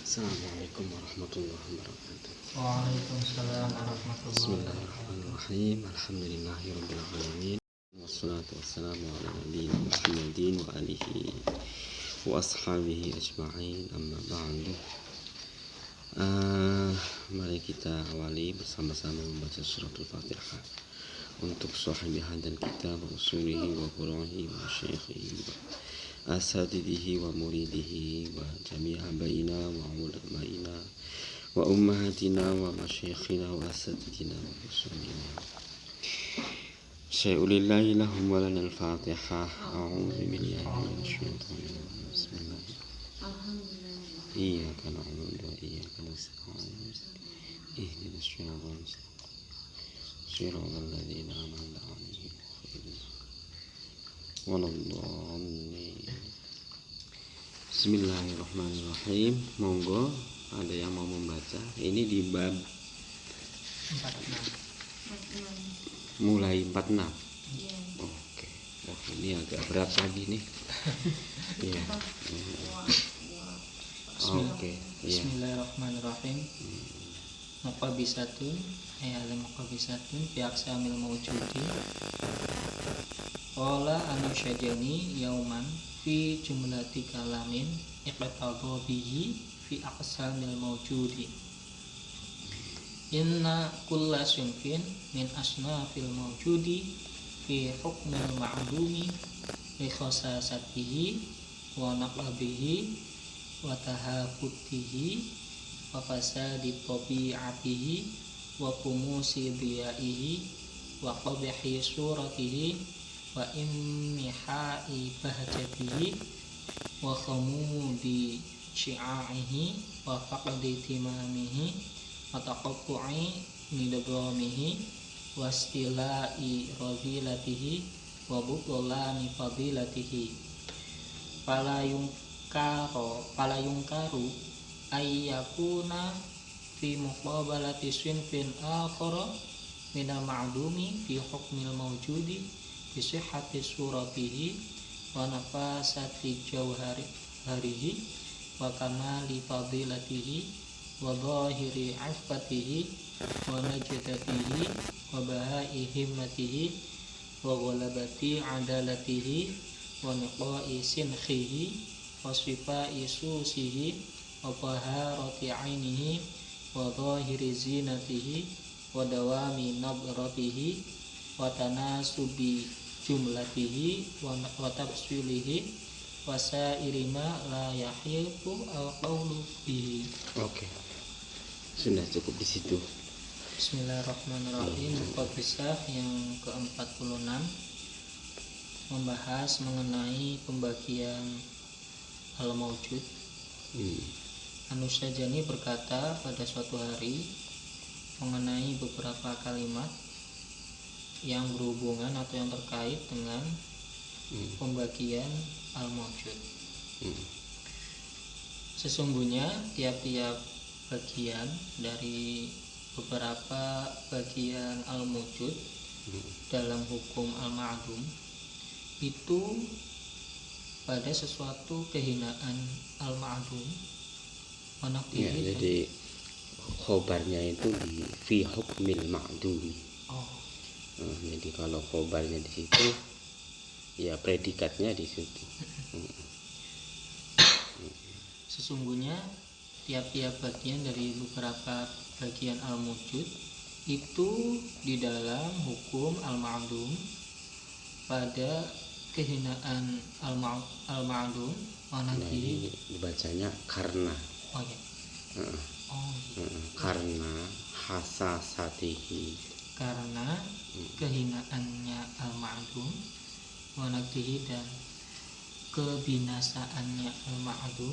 Assalamualaikum warahmatullahi wabarakatuh. Waalaikumsalam warahmatullahi wabarakatuh. Bismillahirrahmanirrahim. Alhamdulillahirabbil alamin. Wassalatu wassalamu ala nabiyyina Muhammadin wa alihi wa ashabihi ajma'in. Amma ba'du. Mari kita awali bersama-sama membaca suratul Fatihah untuk sahibi hadan kita wa usulihi wa furu'ihi wa syaikhihi wa asatidihi wa muridihi wa jami'a baina wa ulamaina wa ummahatina wa masyayikhina wa asatidina wa usulina. Syai'ulillahi lahum wa lana al-Fatihah. A'udzu billahi minasy syaithanir rajim. Bismillahirrahmanirrahim. Iyyaka na'budu wa iyyaka nasta'in. Ihdinas siratal mustaqim. Siratal ladzina an'amta 'alaihim ghairil waladdallin. Bismillahirrahmanirrahim. Monggo ada yang mau membaca. Ini di bab 46. mulai 46. Oke. Oh, ini agak berat lagi nih. Iya. Oke. Bismillahirrahmanirrahim. Muqabbisatun ayat muqabbisatun fi aqsamil mawjudi. Qala anu syajani yauman fi jumlati kalamin iqtadha bihi fi aqsamil mawjudi. Inna kulla sunfin min asnafil mawjudi fi hukmil ma'lumi li khasasatihi wa naqabihi wa tahafutihi wa fasadi tabi'atihi wa kumusi diyaihi wa qabhi suratihi wa innihai bahjatihi wa khamudi syi'aihi wa faqdi timamihi wa taqattu'i nidabramihi wa istilai radilatihi wa butulani fadilatihi fala yungkaru ayyakuna fi muqabalati sinfin akhara minal ma'dumi fi hukmil mawjudi bi sihhati suratihi wa nafasati jawharihi wa kamali fadilatihi wa dhahiri afatihi wa najdatihi wa bahai himmatihi wa ghalabati adalatihi wa niqai sinhihi wa sifai susihi wa taharati ainihi wa dhahiri zinatihi wa dawami nadratihi wa tanasubi jumlatihi wa tafsilihi wa sairi ma la yahiqu al-qawlu bihi. Oke. Sudah cukup di situ. Bismillahirrahmanirrahim. Muqabbisah yang ke-46 membahas mengenai pembagian al-mawjud. Anu Syajani berkata pada suatu hari mengenai beberapa kalimat yang berhubungan atau yang terkait dengan pembagian al-mawjud. Sesungguhnya tiap-tiap bagian dari beberapa bagian al-mawjud dalam hukum al-ma'dum itu pada sesuatu kehinaan al-ma'dum. Ya, jadi khobarnya itu di fi hukmil ma'dumi. Jadi kalau khobarnya di situ, ya predikatnya di situ. Sesungguhnya tiap-tiap bagian dari beberapa bagian al-mawjud itu di dalam hukum al-ma'dum pada kehinaan al-ma'dum. Nah, ini dibacanya karena. Oh ya. Karena hasasatihi, karena kehinaannya al-ma'dum, wa naqdihi dan kebinasaannya al-ma'dum,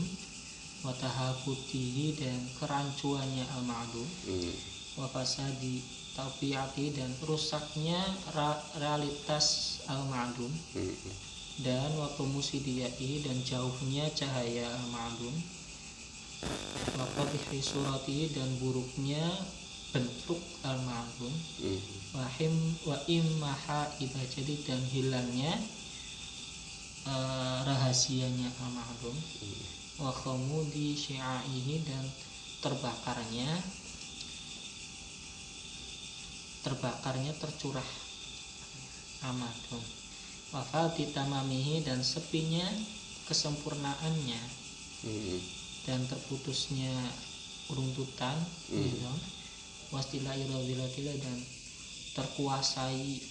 wa tahafutihi dan kerancuannya al-ma'dum, wa fasadi tabi'ati dan rusaknya realitas al-ma'dum, dan wa kumusidiyai dan jauhnya cahaya al-ma'dum, wa qabhi surati dan buruknya bentuk al-ma'dum, wa immaha ibajadi dan hilangnya rahasianya al-ma'dum, wa khamudi syiaihi, dan terbakarnya tercurah Ramadan, wa fati tamamihi, dan sepinya kesempurnaannya, dan terputusnya runtutan wastilai radhilatila, dan terkuasai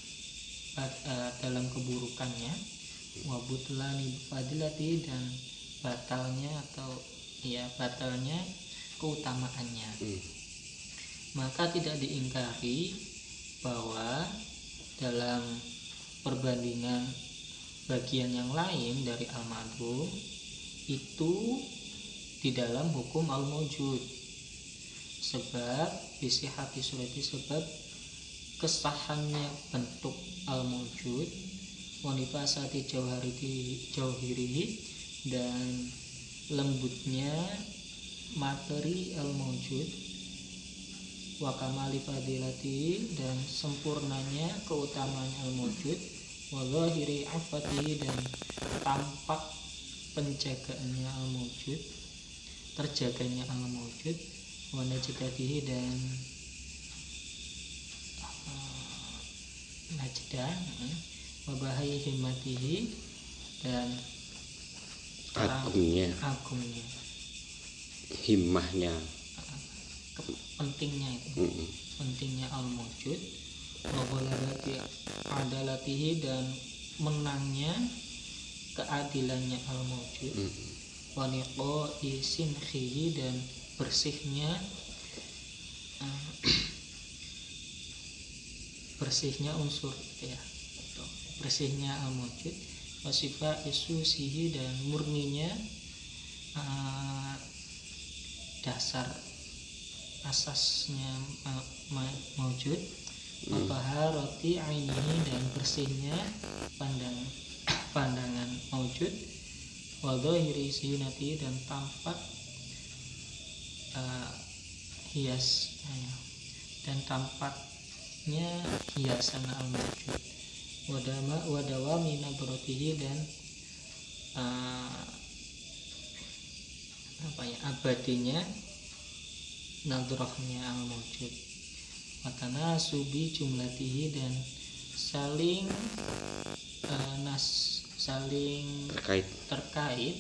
dalam keburukannya, wa butlani fadilati, dan batalnya keutamaannya. Maka tidak diingkari bahwa dalam perbandingan bagian yang lain dari al-madhum itu di dalam hukum al-mawjud, sebab bisihati surati, sebab kesahannya bentuk al-mawjud, wanifasati jauhirihi, dan lembutnya materi al-mawjud, wa kamali fadilati, dan sempurnanya keutamaan al-mawjud, wa zahiri afatihi, dan tampak penjagaannya al-mawjud, terjaganya al-mawjud, wa najdatihi, dan najdah, wa bahai himmatihi, dan agungnya, himmahnya, pentingnya al-mawjud, wa ghalabati adalatihi, dan menangnya keadilannya al-mawjud, wa niqai sinhihi, dan bersihnya unsur bersihnya al-mawjud, wa sifat isusihi, dan murninya dasar asasnya mawjud, wa taharati ainihi, dan bersihnya pandangan mawjud, wa dhahiri zinati, dan tampak tampaknya hiasan al-mawjud, wa dawami nadratihi, dan abadinya nadrahnya al-mawjud, wa tanasubi jumlatihi, dan saling terkait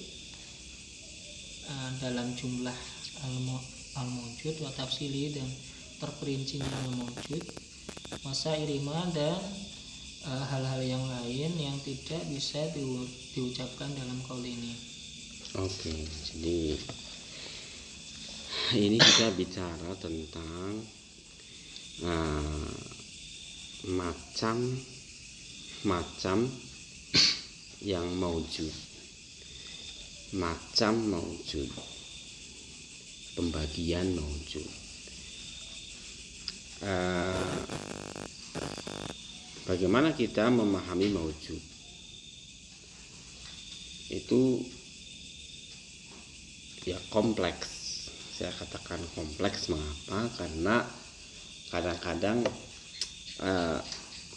dalam jumlah al-mawjud, wa tafsili, dan terperincinya al-mawjud, masa irima, dan hal-hal yang lain yang tidak bisa diucapkan dalam qaul ini. Oke, jadi ini kita bicara tentang macam yang maujud, pembagian maujud. Bagaimana kita memahami maujud? Itu ya kompleks. Saya katakan kompleks, mengapa? Karena kadang-kadang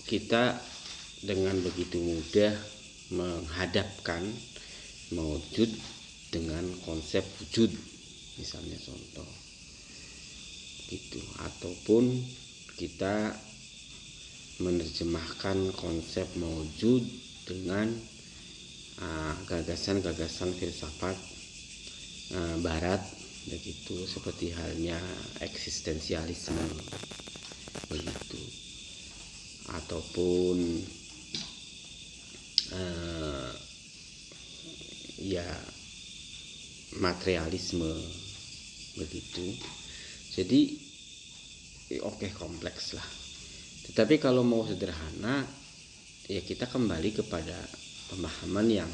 kita dengan begitu mudah menghadapkan maujud dengan konsep wujud, misalnya contoh gitu, ataupun kita menerjemahkan konsep maujud dengan gagasan-gagasan filsafat barat, begitu, seperti halnya eksistensialisme begitu, ataupun materialisme begitu. Jadi oke, kompleks lah. Tetapi kalau mau sederhana, ya kita kembali kepada pemahaman yang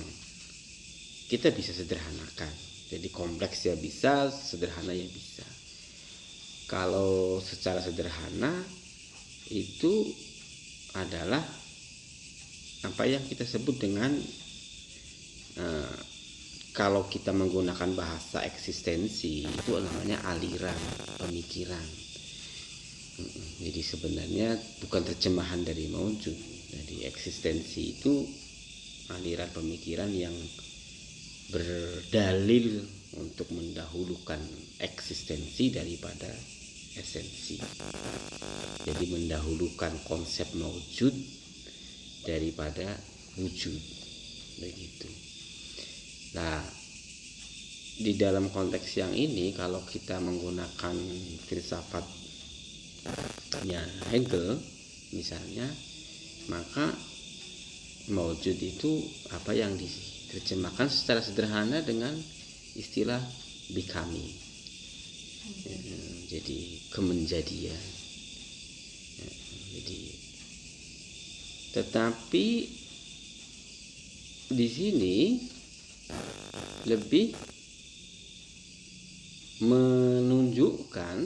kita bisa sederhanakan. Jadi kompleks ya bisa, sederhana ya bisa. Kalau secara sederhana itu adalah apa yang kita sebut dengan kalau kita menggunakan bahasa eksistensi, itu namanya aliran pemikiran. Jadi sebenarnya bukan terjemahan dari maujud. Jadi eksistensi itu aliran pemikiran yang berdalil untuk mendahulukan eksistensi daripada esensi. Jadi mendahulukan konsep maujud daripada wujud, begitu. Nah, di dalam konteks yang ini kalau kita menggunakan filsafatnya Hegel misalnya, maka maujud itu apa yang diterjemahkan secara sederhana dengan istilah becoming, jadi kemenjadian. Jadi tetapi di sini lebih menunjukkan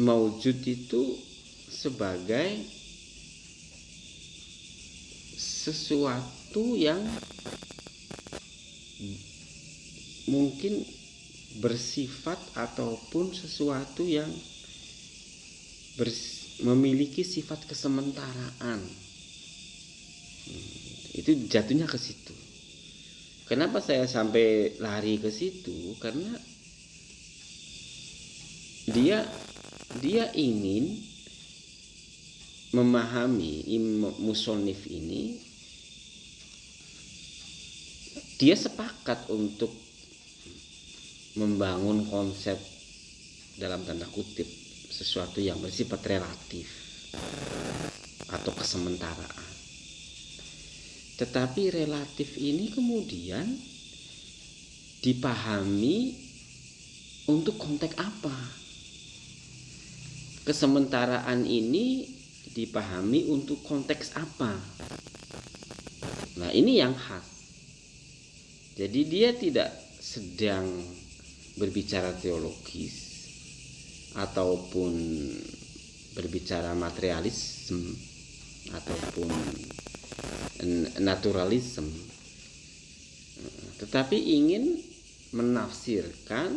maujud itu sebagai sesuatu yang mungkin bersifat ataupun sesuatu yang memiliki sifat kesementaraan. Itu jatuhnya ke situ. Kenapa saya sampai lari ke situ? Karena dia ingin memahami musonif ini, dia sepakat untuk membangun konsep dalam tanda kutip sesuatu yang bersifat relatif atau kesementaraan. Tetapi relatif ini kemudian dipahami untuk konteks apa? Kesementaraan ini dipahami untuk konteks apa? Nah, ini yang khas. Jadi dia tidak sedang berbicara teologis ataupun berbicara materialisme ataupun naturalisme, tetapi ingin menafsirkan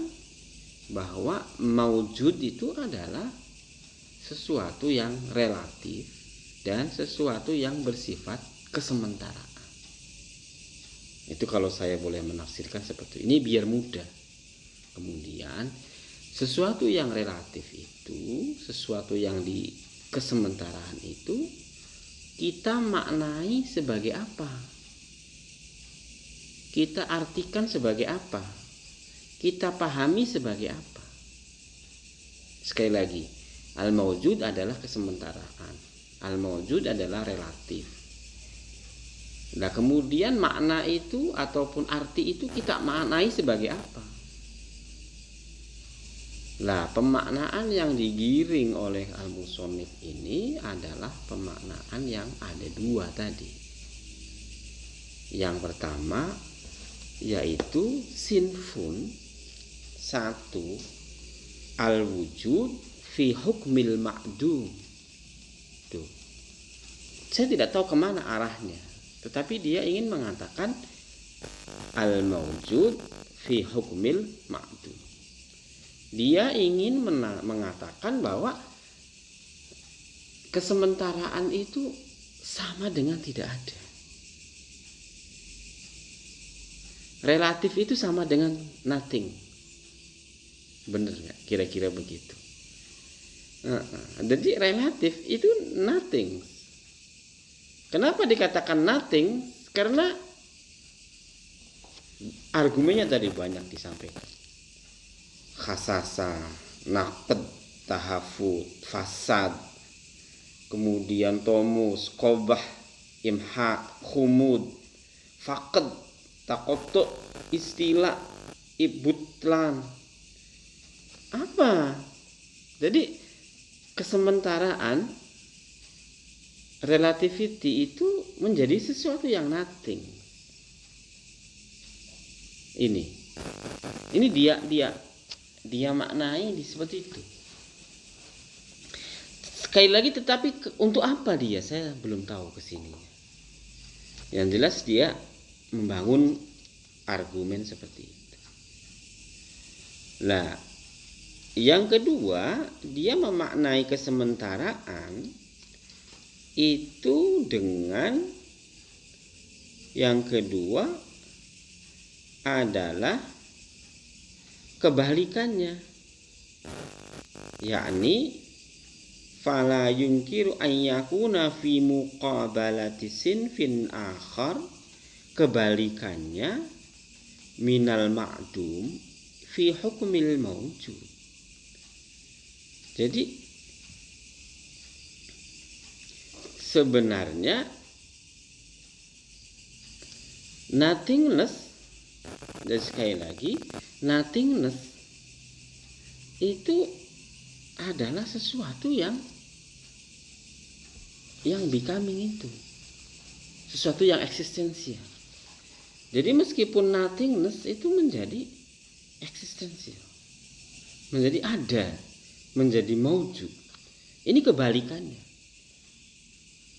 bahwa maujud itu adalah sesuatu yang relatif dan sesuatu yang bersifat kesementaraan. Itu kalau saya boleh menafsirkan seperti ini biar mudah. Kemudian sesuatu yang relatif itu, sesuatu yang di kesementaraan itu kita maknai sebagai apa? Kita artikan sebagai apa? Kita pahami sebagai apa? Sekali lagi, al-maujud adalah kesementaraan. Al-maujud adalah relatif. Nah, kemudian makna itu ataupun arti itu kita maknai sebagai apa? Nah, pemaknaan yang digiring oleh al-musannif ini adalah pemaknaan yang ada dua tadi. Yang pertama yaitu sinfun, satu, al-wujud fi hukmil ma'dum. Tuh. Saya tidak tahu kemana arahnya, tetapi dia ingin mengatakan al-mawjud fi hukmil ma'dum. Dia ingin mengatakan bahwa kesementaraan itu sama dengan tidak ada. Relatif itu sama dengan nothing. Benar nggak? Kira-kira begitu. Jadi relatif itu nothing. Kenapa dikatakan nothing? Karena argumennya tadi banyak disampaikan. Khasasa, naqd, tahafut, fasad, kemudian tomus, qobah, imha, khumud, faqd, taqottu, istilah, ibutlan. Apa? Jadi kesementaraan, relativity itu menjadi sesuatu yang nothing. Ini dia maknai seperti itu. Sekali lagi, tetapi untuk apa dia? Saya belum tahu kesininya. Yang jelas dia membangun argumen seperti itu. Nah, yang kedua, dia memaknai kesementaraan itu dengan yang kedua adalah kebalikannya, yakni fala yunkiru an yakuna fi muqabalati sinfin akhar, kebalikannya minal ma'dum fi hukmil mawjud. Jadi sebenarnya nothingness, dan sekali lagi nothingness itu adalah sesuatu yang becoming, itu sesuatu yang eksistensial. Jadi meskipun nothingness itu menjadi eksistensial, menjadi ada, menjadi maujud, ini kebalikannya.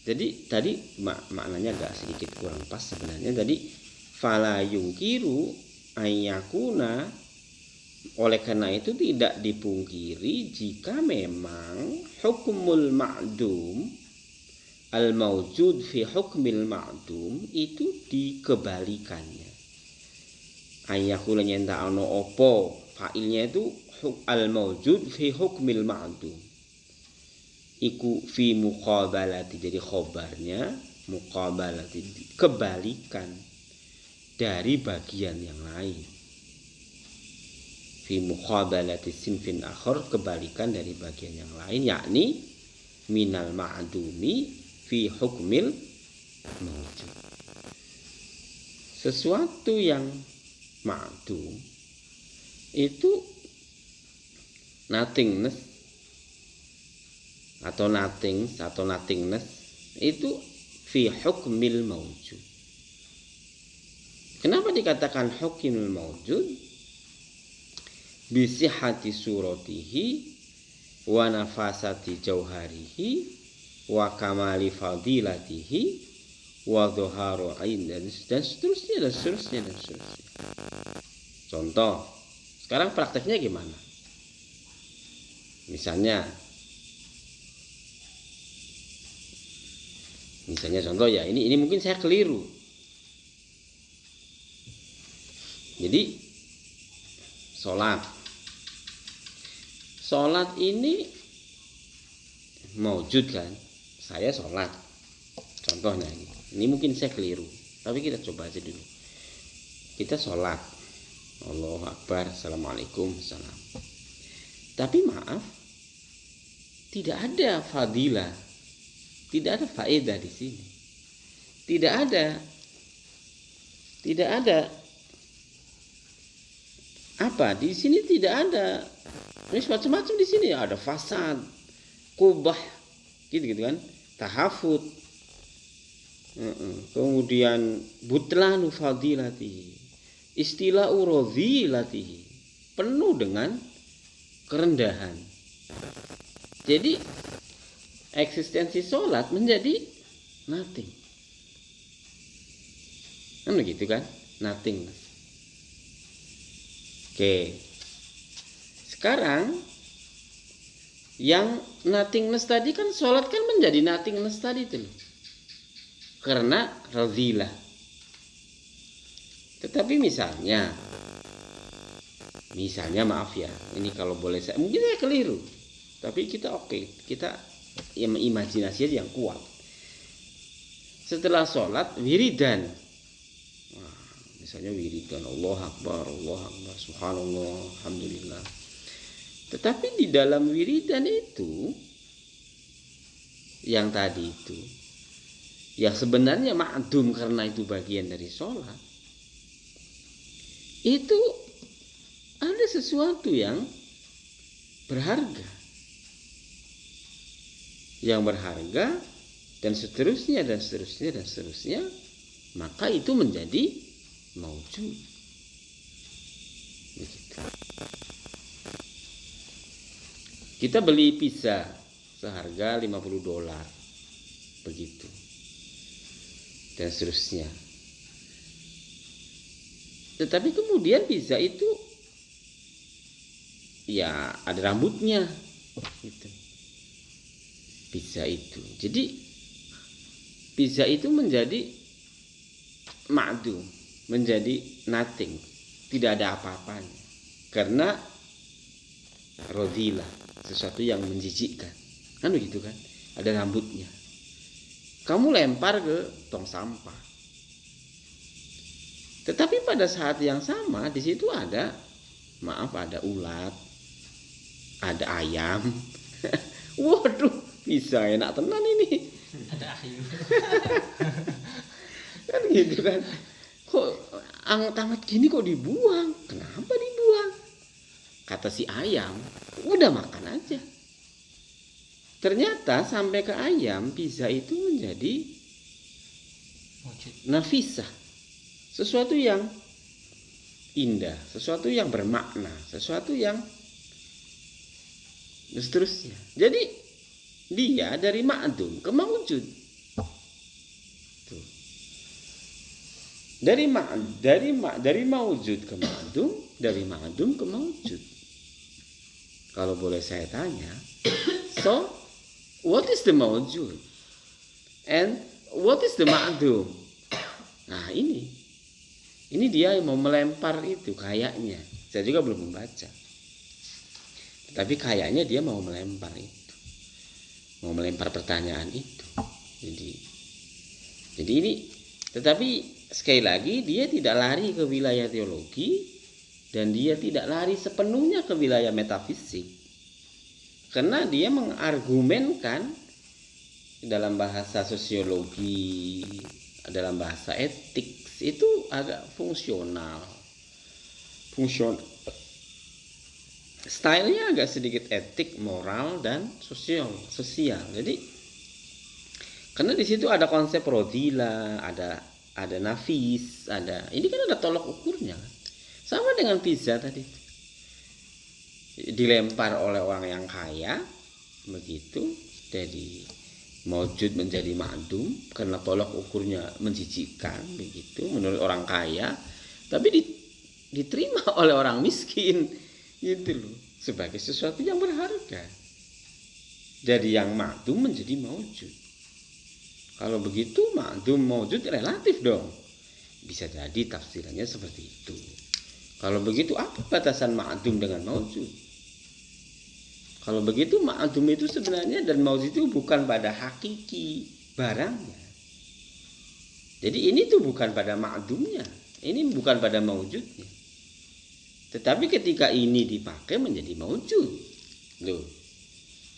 Jadi tadi maknanya agak sedikit kurang pas sebenarnya. Tadi fala yungkiru ayyakuna, oleh karena itu tidak dipungkiri jika memang hukmul ma'dum al maujud fi hukmil ma'dum itu dikebalikannya. Ayyakuna nyenta ono opo, fa'ilnya itu al maujud fi hukmil ma'dum, iku fi muqabalati, jadi khobarnya muqabalati, kebalikan dari bagian yang lain. Fi muqabalati sinfin akhar, kebalikan dari bagian yang lain, yakni minal ma'dumi fi hukmil mawjud. Sesuatu yang ma'dum itu nothingness atau nothingness itu fi hukmil mawjud. Kenapa dikatakan hukmil mawjud? Bisihati suratihi wa nafasati jauharihi wa kamali fadilatihi wa dhuharu ain, dan seterusnya. Contoh, sekarang prakteknya gimana? Misalnya contoh ya, ini mungkin saya keliru. Jadi sholat ini maujud kan, saya sholat, contohnya ini mungkin saya keliru, tapi kita coba aja dulu. Kita sholat, Allahu Akbar, Assalamualaikum, salam. Tapi maaf, tidak ada fadilah, tidak ada faedah di sini. Tidak ada apa di sini, tidak ada. Ini macam-macam di sini, ada fasad, kubah, gitu kan, tahafut, kemudian butlanu fadilati, istilah urodhilati, penuh dengan kerendahan. Jadi eksistensi sholat menjadi nothing, kan begitu kan, nothing. Oke, sekarang yang nothingness tadi kan, sholat kan menjadi nothingness tadi itu loh, karena radhilah. Tetapi misalnya maaf ya, ini kalau boleh mungkin saya keliru, tapi kita kita imajinasi aja yang kuat. Setelah sholat wiridan, misalnya wiridan Allah Akbar, subhanallah, alhamdulillah. Tetapi di dalam wiridan itu, yang tadi itu, yang sebenarnya ma'dum karena itu bagian dari sholat, itu ada sesuatu yang berharga, dan seterusnya, maka itu menjadi maujud. Begitu. Kita beli pizza seharga $50, begitu, dan seterusnya. Tetapi kemudian pizza itu ya ada rambutnya, gitu. Pizza itu, jadi pizza itu menjadi ma'dum, menjadi nothing, tidak ada apa-apanya. Karena rodila, sesuatu yang menjijikkan. Kan begitu kan? Ada rambutnya. Kamu lempar ke tong sampah. Tetapi pada saat yang sama di situ ada ulat, ada ayam. Waduh, bisa enak tenan ini. Ada ayu. Kan gitu kan. Kok anget-anget gini kok dibuang? Kenapa dibuang? Kata si ayam, udah makan aja. Ternyata sampai ke ayam, pizza itu menjadi nafisah. Sesuatu yang indah, sesuatu yang bermakna, sesuatu yang seterusnya. Jadi dia dari ma'dum ke maujud. Tuh. Dari maujud ke ma'dum, dari ma'dum ke maujud. Kalau boleh saya tanya, so what is the maujud and what is the ma'dum? Nah ini dia yang mau melempar itu kayaknya. Saya juga belum membaca. Tapi kayaknya dia mau melempar itu. Mau melempar pertanyaan itu. Jadi ini, tetapi sekali lagi dia tidak lari ke wilayah teologi dan dia tidak lari sepenuhnya ke wilayah metafisik. Karena dia mengargumenkan dalam bahasa sosiologi, dalam bahasa etik itu agak fungsional. Stylenya agak sedikit etik, moral dan sosial. Jadi karena di situ ada konsep rodila, ada nafis, ini kan ada tolok ukurnya. Sama dengan pizza tadi. Dilempar oleh orang yang kaya begitu, jadi maujud menjadi ma'dum karena tolak ukurnya menjijikkan begitu menurut orang kaya, tapi diterima oleh orang miskin gitu loh, sebagai sesuatu yang berharga. Jadi yang ma'dum menjadi maujud. Kalau begitu ma'dum maujud relatif dong. Bisa jadi tafsirannya seperti itu. Kalau begitu apa batasan ma'dum dengan maujud? Kalau begitu ma'dum itu sebenarnya dan maujud itu bukan pada hakiki barangnya. Jadi ini tuh bukan pada ma'dumnya, ini bukan pada maujudnya. Tetapi ketika ini dipakai menjadi maujud. Loh.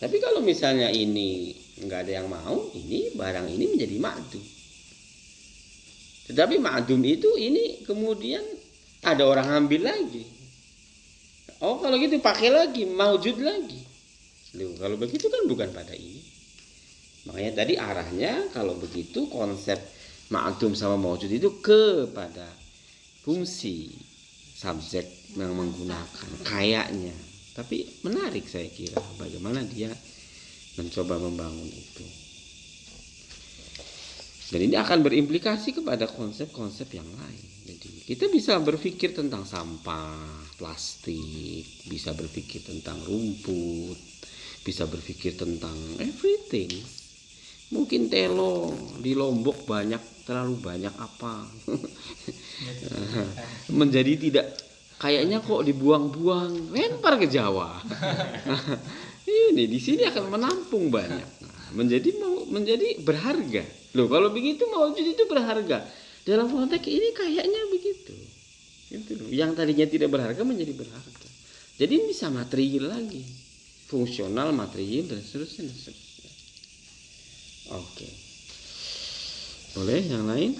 Tapi kalau misalnya ini enggak ada yang mau, ini barang ini menjadi ma'dum. Tetapi ma'dum itu ini kemudian ada orang ambil lagi. Oh kalau gitu pakai lagi, maujud lagi. Loh, kalau begitu kan bukan pada ini. Makanya tadi arahnya kalau begitu konsep ma'dum sama maujud itu kepada fungsi subjek yang menggunakan kayaknya. Tapi menarik saya kira bagaimana dia mencoba membangun itu. Dan ini akan berimplikasi kepada konsep-konsep yang lain. Jadi kita bisa berpikir tentang sampah, plastik, bisa berpikir tentang rumput, bisa berpikir tentang everything. Mungkin telo di Lombok terlalu banyak apa. Menjadi tidak, kayaknya kok dibuang-buang, lempar ke Jawa. Ini di sini akan menampung banyak. Menjadi berharga. Loh, kalau begitu maujud itu berharga. Dalam konteks ini kayaknya begitu. Gitu loh. Yang tadinya tidak berharga menjadi berharga. Jadi bisa material lagi. Fungsional, material dan seterusnya. Oke. Boleh yang lain?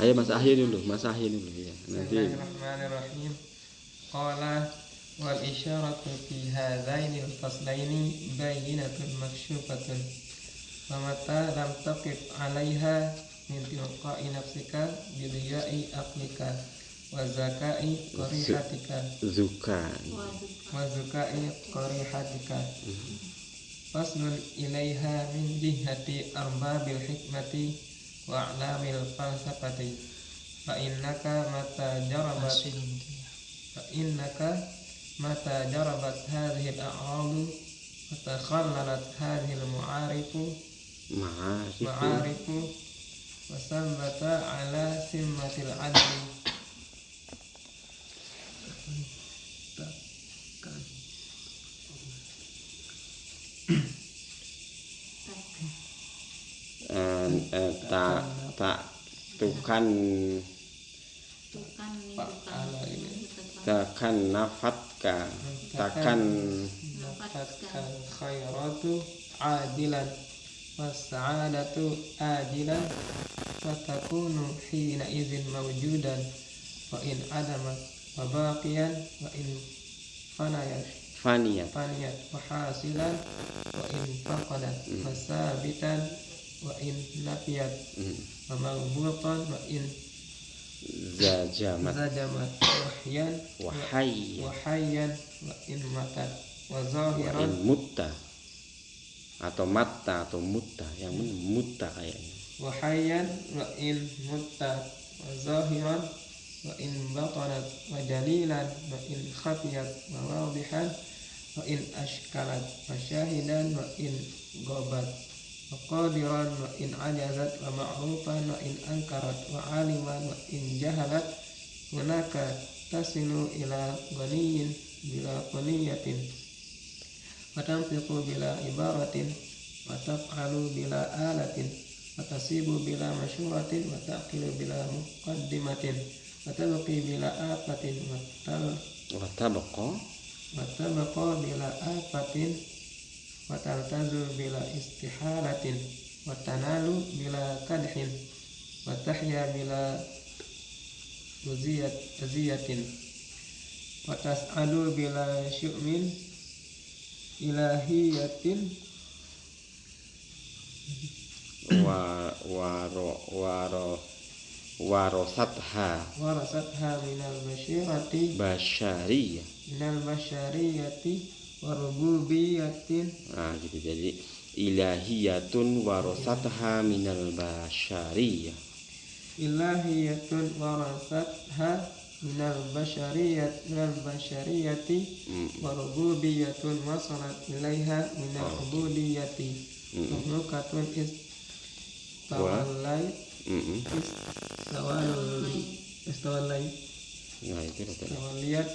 Ayo Mas Ahya dulu ya. Nanti. Bismillahirrahmanirrahim. Qala wal isyaratu fi hadaini al-faslaini bayyinatun makshufatun. Wa mata lam taqif 'alaiha min tilqa'i nafsika bi diya'i aqlika wa zakai qarihatika wa zakai qarihatika. Faslun ilaiha min jihati arbabil hikmati wa a'lamil falsafati fa innaka mata jarabat hadhihi al-a'radu wa takhallalat hadhihi al-ma'arifu wa sambata ala simmatil adli. takkan nafatka takkan nafatkal khairatu adilan was-sa'adatu ajilan wa takunu hina idzin mawjudan wa in adamat wa baqiyan wa in faniyat wa hasilan wa in faqadat wa sabitan wa in nafiyat wa maghbutan wa in zajamat wa hayyan wa in matat wa zahiran mutta atau matta atau mutta yang mutta kayaknya wa hayyan wa in mutta wa zahiran wa in batanat wa jalilan wa in khafiyat wa wadihan wa in ashkalat wa syahidan wa in ghabat wa qadiran wa in ajazat wa ma'rufan wa in ankarat wa aliman wa in jahalat hunaka tasilu ila ghaniyin bila qaniyatin wa tanfiqu bila ibaratin wa taf'alu bila alatin wa tasibu bila masyuratin wa taqilu bila muqaddimatin wa tabqi bila afatin wa tabqa bila afatin wa taltazu bila istihalatin wa tanalu bila kadhin wa tahya bila uziyatin wa tas'adu bila syu'min ilahiyatin warasatha minal basyariyati warububiyatin. Nah gitu, jadi ilahiyatun warasatha minal basyariyah, ilahiyatun warasatha minal basyariyati warububiyatun wasalat ilaiha minal ubudiyati mamlukatun istawallai nah itu istawalliyat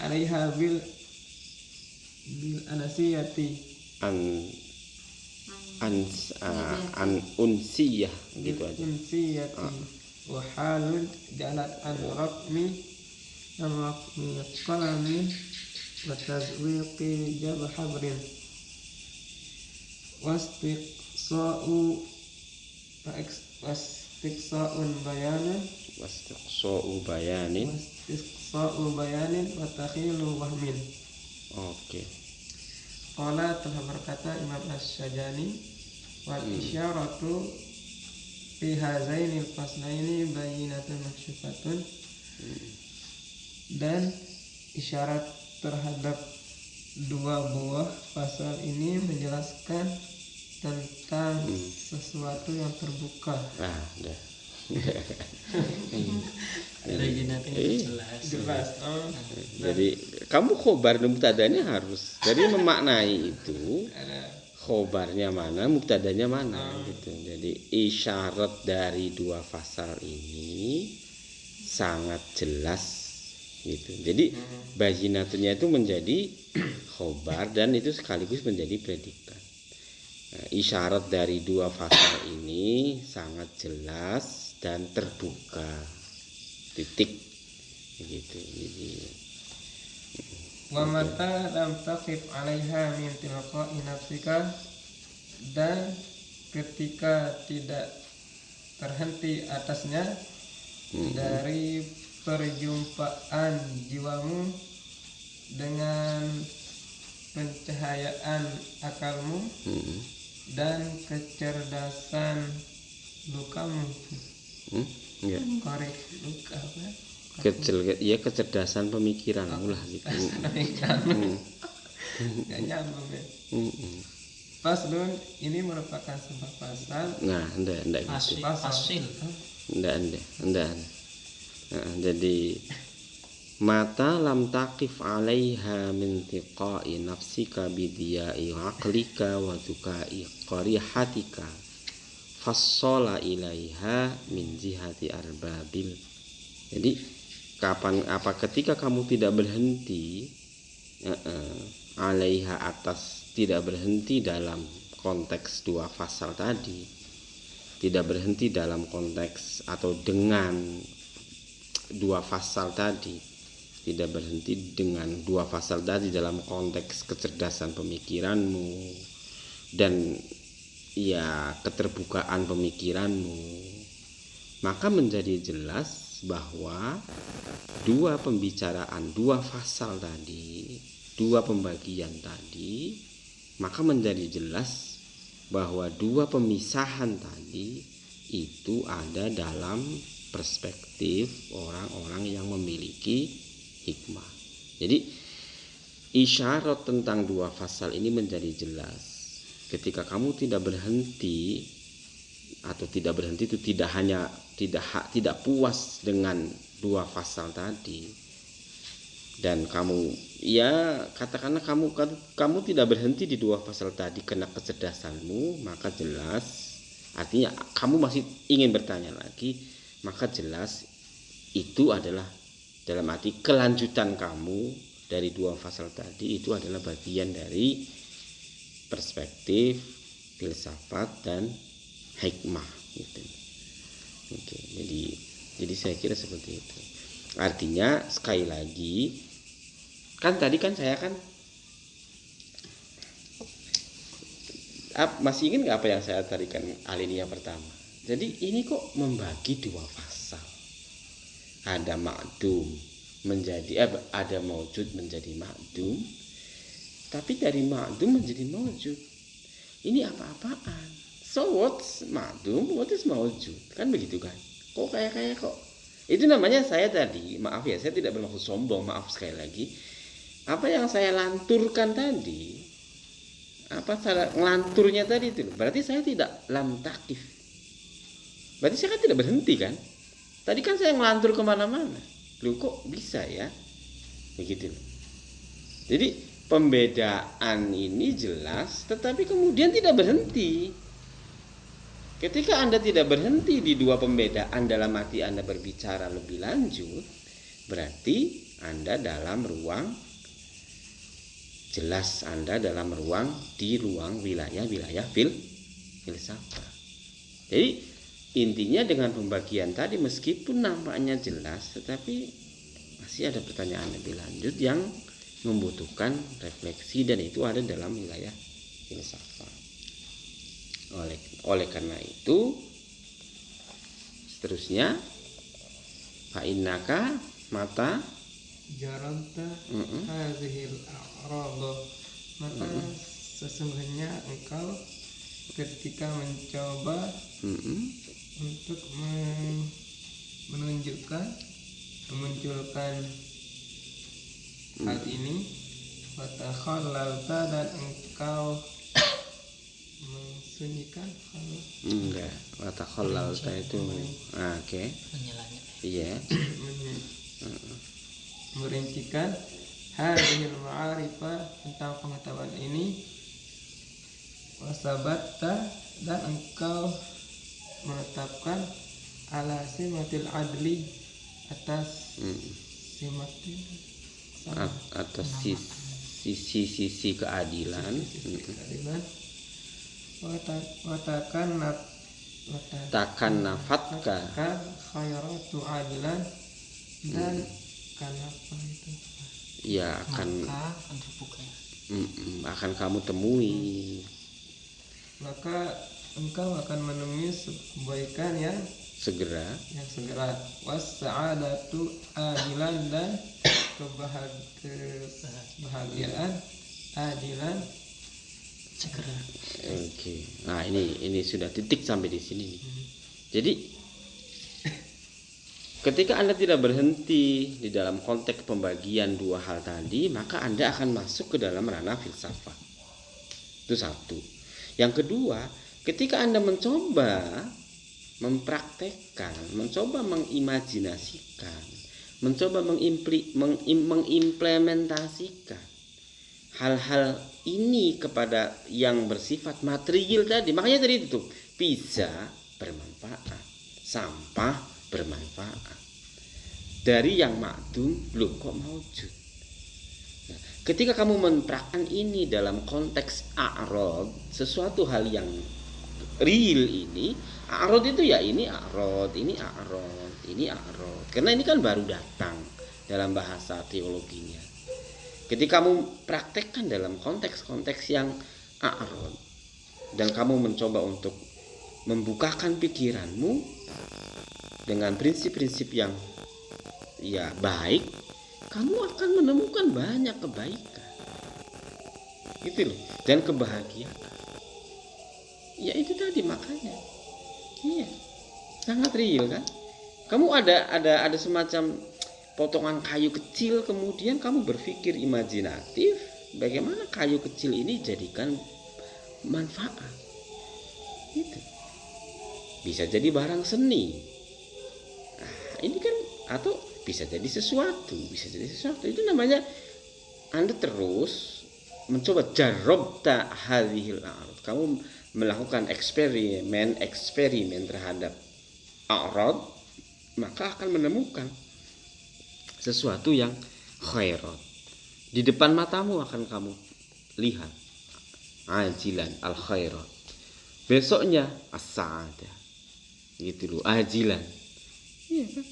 alaiha bil anasiyati an unsiyah gitu aja. Unsiyati wa halun jalat an raqmi qalamin wa tazwiqi jab habrin wastiqsa'un bayanin wa takhilu wahmin. Oke. Qala telah berkata Imam Asy-Syajani wal isyaratu fi hazainil faslaini bayyinatun makshufatun, dan isyarat terhadap dua buah pasal ini menjelaskan tentang sesuatu yang terbuka. Udah. Jelas. Jadi kamu khobar dan mubtadanya harus. Jadi memaknai itu khobarnya mana, mubtadanya mana gitu. Jadi isyarat dari dua fasal ini sangat jelas gitu. Jadi bayyinatunya itu menjadi khobar dan itu sekaligus menjadi predikat. Nah, isyarat dari dua fasal ini sangat jelas dan terbuka, titik gitu. Jadi wa mata lam taqif 'alaiha min tilqa'i nafsika, dan ketika tidak terhenti atasnya dari perjumpaan jiwamu dengan pencahayaan akalmu dan kecerdasan lukamu. Korek luka apa? Kecerdasan pemikiranmu lah gitu. Gak nyambung ya. Faslun ini merupakan sebuah pasal. Nah, enggak gitu. Asil. Enggak. Nah, jadi mata lam taqif 'alaiha min tiqa'i nafsika bidiya'i aqlika wa tukai qarihatika fassala ilaiha min jihati arbabil. Jadi ketika kamu tidak berhenti 'alaiha atas, tidak berhenti dalam konteks dua fasal tadi, tidak berhenti dalam konteks atau dengan dua fasal tadi, tidak berhenti dengan dua fasal tadi dalam konteks kecerdasan pemikiranmu dan ya keterbukaan pemikiranmu, maka menjadi jelas bahwa dua pembicaraan, dua fasal tadi, dua pembagian tadi, maka menjadi jelas bahwa dua pemisahan tadi itu ada dalam perspektif orang-orang yang memiliki hikmah. Jadi isyarat tentang dua fasal ini menjadi jelas. Ketika kamu tidak berhenti, atau tidak berhenti itu tidak puas dengan dua fasal tadi, dan kamu katakanlah kamu tidak berhenti di dua pasal tadi karena kecerdasanmu, maka jelas artinya kamu masih ingin bertanya lagi, maka jelas itu adalah dalam arti kelanjutan kamu dari dua pasal tadi, itu adalah bagian dari perspektif filsafat dan hikmah gitu. Oke, jadi saya kira seperti itu. Artinya sekali lagi, kan tadi kan saya masih ingin nggak apa yang saya tadikan alinea pertama. Jadi ini kok membagi dua fasal. Ada ma'dum menjadi ada maujud menjadi ma'dum, tapi dari ma'dum menjadi maujud. Ini apa-apaan? So what's ma'dum? What is maujud? Kan begitu kan? Kok kayak kok? Itu namanya saya tadi, maaf ya, saya tidak bermaksud sombong, maaf sekali lagi. Apa yang saya lanturkan tadi, apa cara ngelanturnya tadi itu, berarti saya tidak lam takif. Berarti saya kan tidak berhenti kan? Tadi kan saya ngelantur kemana-mana. Loh kok bisa ya? Begitu. Jadi pembedaan ini jelas, tetapi kemudian tidak berhenti. Ketika Anda tidak berhenti di dua pembedaan dalam arti Anda berbicara lebih lanjut, berarti Anda dalam ruang, jelas Anda dalam ruang, di ruang wilayah filsafat. Jadi intinya dengan pembagian tadi meskipun nampaknya jelas, tetapi masih ada pertanyaan lebih lanjut yang membutuhkan refleksi, dan itu ada dalam wilayah filsafat. Oleh karena itu, seterusnya fa'innaka mata jaranta hadhil a'radha, maka sesungguhnya engkau ketika mencoba untuk memunculkan hal ini, watakhallalta, dan engkau mensunyikan enggak, watakhallalta itu oke. Iya. Merincikan hadhil ma'arifah, tentang pengetahuan ini, wasabatta, dan engkau menetapkan ala simatil adli, atas simatil atas sisi keadilan, takkan nafatka khairatu adilan, dan kenapa itu ya akan kamu temui, maka engkau akan menemui kebaikan yang segera, was-sa'adatu adilan, dan kebahagiaan adilan segera. Oke. Nah, ini sudah titik sampai di sini nih. Jadi ketika Anda tidak berhenti di dalam konteks pembagian dua hal tadi, maka Anda akan masuk ke dalam ranah filsafat. Itu satu. Yang kedua, ketika Anda mencoba mempraktekkan, mencoba mengimajinasikan mencoba mengimplementasikan hal-hal ini kepada yang bersifat material tadi. Makanya tadi itu bisa bermanfaat, sampah bermanfaat. Dari yang ma'dum, loh kok maujud. Nah, ketika kamu mempraktikkan ini dalam konteks a'rad, sesuatu hal yang real ini, a'rad itu ya ini a'rad, ini a'rad, ini a'rad. Karena ini kan baru datang dalam bahasa teologinya. Ketika kamu praktekkan dalam konteks-konteks yang a'rad dan kamu mencoba untuk membukakan pikiranmu dengan prinsip-prinsip yang ya baik, kamu akan menemukan banyak kebaikan. Gitu loh. Dan kebahagiaan. Ya itu tadi makanya. Iya. Sangat real kan? Kamu ada semacam potongan kayu kecil, kemudian kamu berpikir imajinatif, bagaimana kayu kecil ini jadikan manfaat. Itu. Bisa jadi barang seni. Nah, ini kan atau bisa jadi sesuatu. Itu namanya Anda terus mencoba jarobta hadhil a'rad. Kamu melakukan eksperimen terhadap a'rad, maka akan menemukan sesuatu yang khairat. Di depan matamu akan kamu lihat ajilan al khairat. Besoknya as-sa'adah. Gitu loh, ajilan. Iya kan?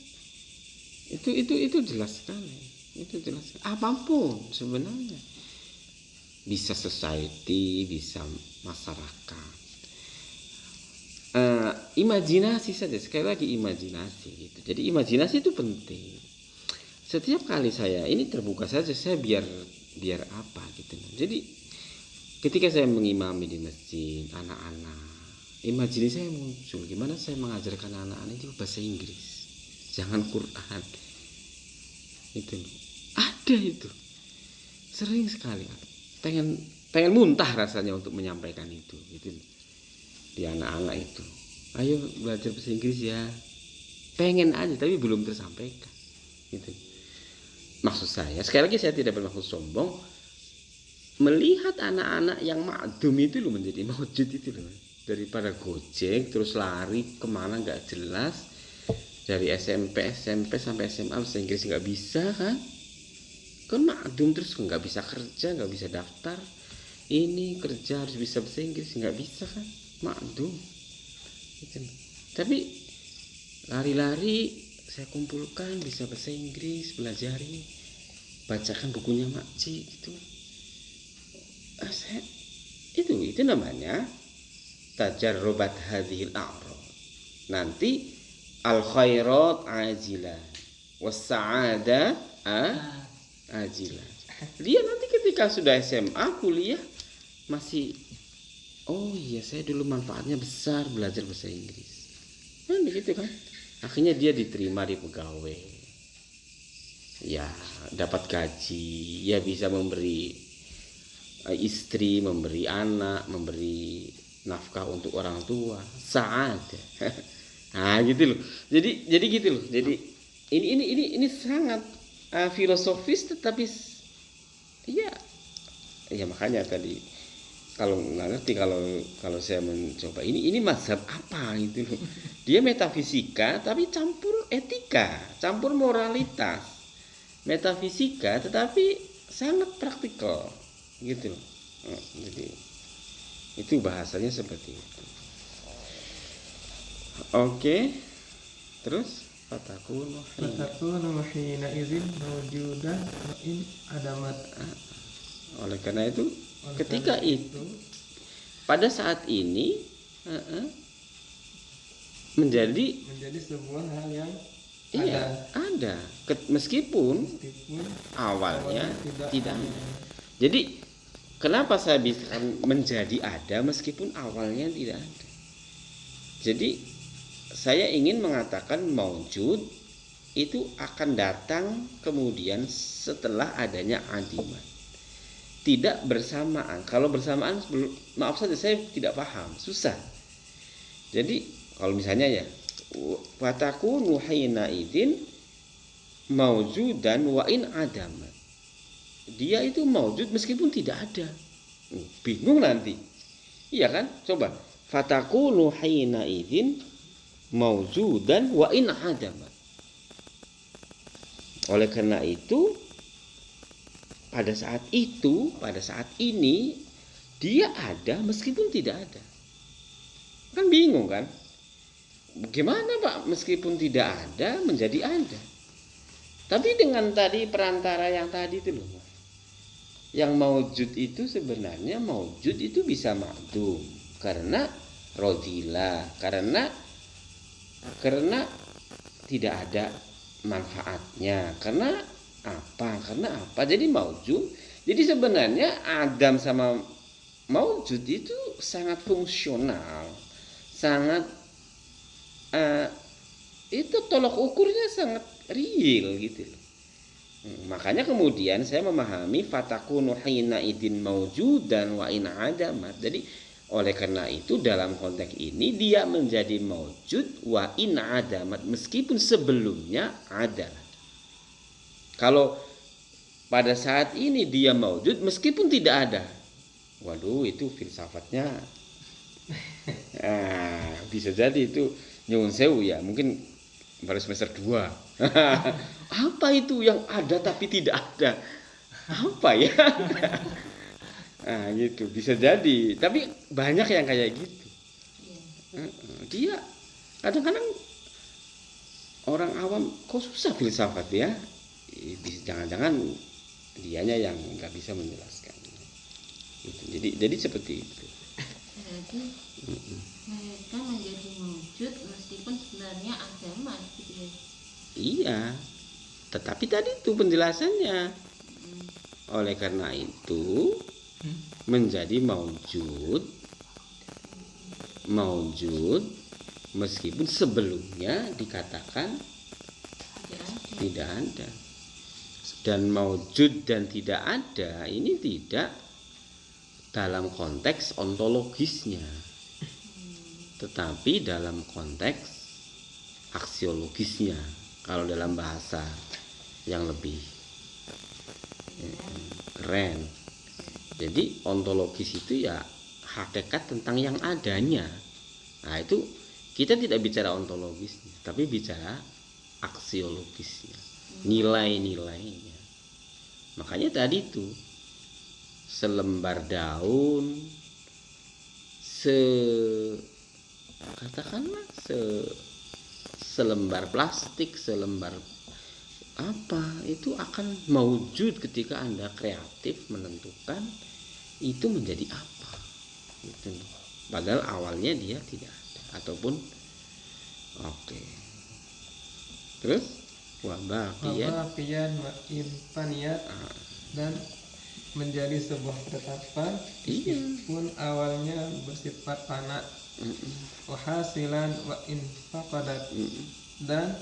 Itu jelas sekali. Itu jelas. Apapun sebenarnya. Bisa society, bisa masyarakat. Imajinasi saja, sekali lagi imajinasi gitu. Jadi imajinasi itu penting. Setiap kali saya ini terbuka saja, saya biar apa gitu. Jadi ketika saya mengimami di masjid anak-anak, imajinasi saya muncul gimana saya mengajarkan anak-anak itu bahasa Inggris. Jangan Quran. Itu ada itu. Sering sekali pengen muntah rasanya untuk menyampaikan itu gitu. Di anak-anak itu. Ayo belajar bahasa Inggris ya. Pengen aja tapi belum tersampaikan. Gitu. Maksud saya, sekali lagi saya tidak bermaksud sombong, melihat anak-anak yang ma'dum itu loh menjadi maujud itu loh. Daripada gojek terus lari kemana nggak jelas. Dari SMP sampai SMA bahasa Inggris nggak bisa kan ma'dum terus nggak bisa kerja, nggak bisa daftar, ini kerja harus bisa bahasa Inggris, nggak bisa kan ma'dum gitu. Tapi lari-lari saya kumpulkan bisa bahasa Inggris, pelajari, bacakan bukunya makcik gitu. Itu namanya tajarrubat hadhil a'rad. Nanti al khairat ajilah was sa'ada ajilah. Dia nanti ketika sudah SMA, kuliah masih oh iya saya dulu manfaatnya besar belajar bahasa Inggris. Kan begitu kan? Akhirnya dia diterima di pegawai. Ya, dapat gaji, ya bisa memberi istri, memberi anak, memberi nafkah untuk orang tua. Sa'ada. Nah gitu loh. Jadi gitu loh. Jadi ini sangat filosofis tetapi ya makanya tadi kalau nggak ngerti kalau saya mencoba ini mazhab apa gitu loh. Dia metafisika tapi campur etika, campur moralitas. Metafisika tetapi sangat praktikal gitu loh. Jadi itu bahasanya seperti itu. Oke, terus fatakunu hina idzin mawjudah wa in adamat. Oleh karena itu ketika itu pada saat ini menjadi sebuah hal yang ada. Meskipun awalnya tidak ada. Jadi kenapa saya bisa menjadi ada meskipun awalnya tidak ada? Jadi saya ingin mengatakan maujud itu akan datang kemudian setelah adanya adimat. Tidak bersamaan. Kalau bersamaan, maaf saja saya tidak paham, susah. Jadi kalau misalnya ya, fatakunu hina idzin maujudan wa in adamat. Dia itu maujud meskipun tidak ada. Bingung nanti. Iya kan? Coba. Fatakunu hina idzin maujudan wa in adamat. Oleh karena itu, pada saat ini dia ada meskipun tidak ada. Kan bingung kan? Gimana Pak, meskipun tidak ada menjadi ada? Tapi dengan tadi perantara yang tadi itu loh. Yang maujud itu sebenarnya maujud itu bisa ma'dum karena rodila, karena tidak ada manfaatnya, karena apa? Jadi maujud. Jadi sebenarnya Adam sama maujud itu sangat fungsional, sangat itu tolok ukurnya sangat real gitu loh. Makanya kemudian saya memahami fatakunu hina idin maujudan wa in adamat. Jadi oleh karena itu dalam konteks ini dia menjadi maujud wa in adamat meskipun sebelumnya ada. Kalau pada saat ini dia maujud meskipun tidak ada. Waduh, itu filsafatnya bisa jadi itu nyuwun sewu ya, mungkin baru semester 2. Apa itu yang ada tapi tidak ada? Apa ya? Gitu bisa jadi. Tapi banyak yang kayak gitu. Dia kadang-kadang orang awam kok susah filsafat ya. Jangan-jangan dianya yang nggak bisa menjelaskan. Gitu. Jadi seperti itu. Jadi mereka menjadi wujud meskipun sebenarnya agama gitu ya. Iya, tetapi tadi itu penjelasannya. Oleh karena itu menjadi maujud meskipun sebelumnya dikatakan tidak ada. Dan maujud dan tidak ada ini tidak dalam konteks ontologisnya, tetapi dalam konteks aksiologisnya. Kalau dalam bahasa yang lebih keren. Jadi ontologis itu ya hakikat tentang yang adanya. Nah itu kita tidak bicara ontologisnya, tapi bicara aksiologisnya, nilai-nilainya. Makanya tadi itu selembar daun, katakanlah selembar plastik, selembar apa itu akan maujud ketika Anda kreatif menentukan itu menjadi apa gitu. Padahal awalnya dia tidak ada ataupun oke. Terus wabaqiyan wa impaniyat dan menjadi sebuah ketetapan meskipun awalnya bersifat fana. Wahasilan wa infaqadat dan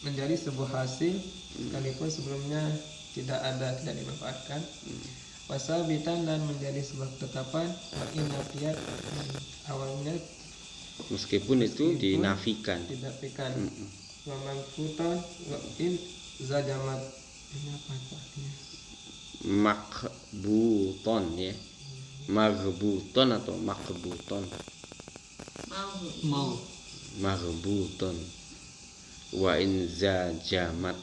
menjadi sebuah hasil sekalipun sebelumnya tidak ada, tidak dimanfaatkan. Wasabitan dan menjadi sebuah ketetapan wa inafiyat awalnya meskipun itu dinafikan. Wa manfutan wa in zajamat. Ini apa artinya? Makbuton ya. Magbuton atau makbuton. Mau. Magbuton. Wa in zajamat.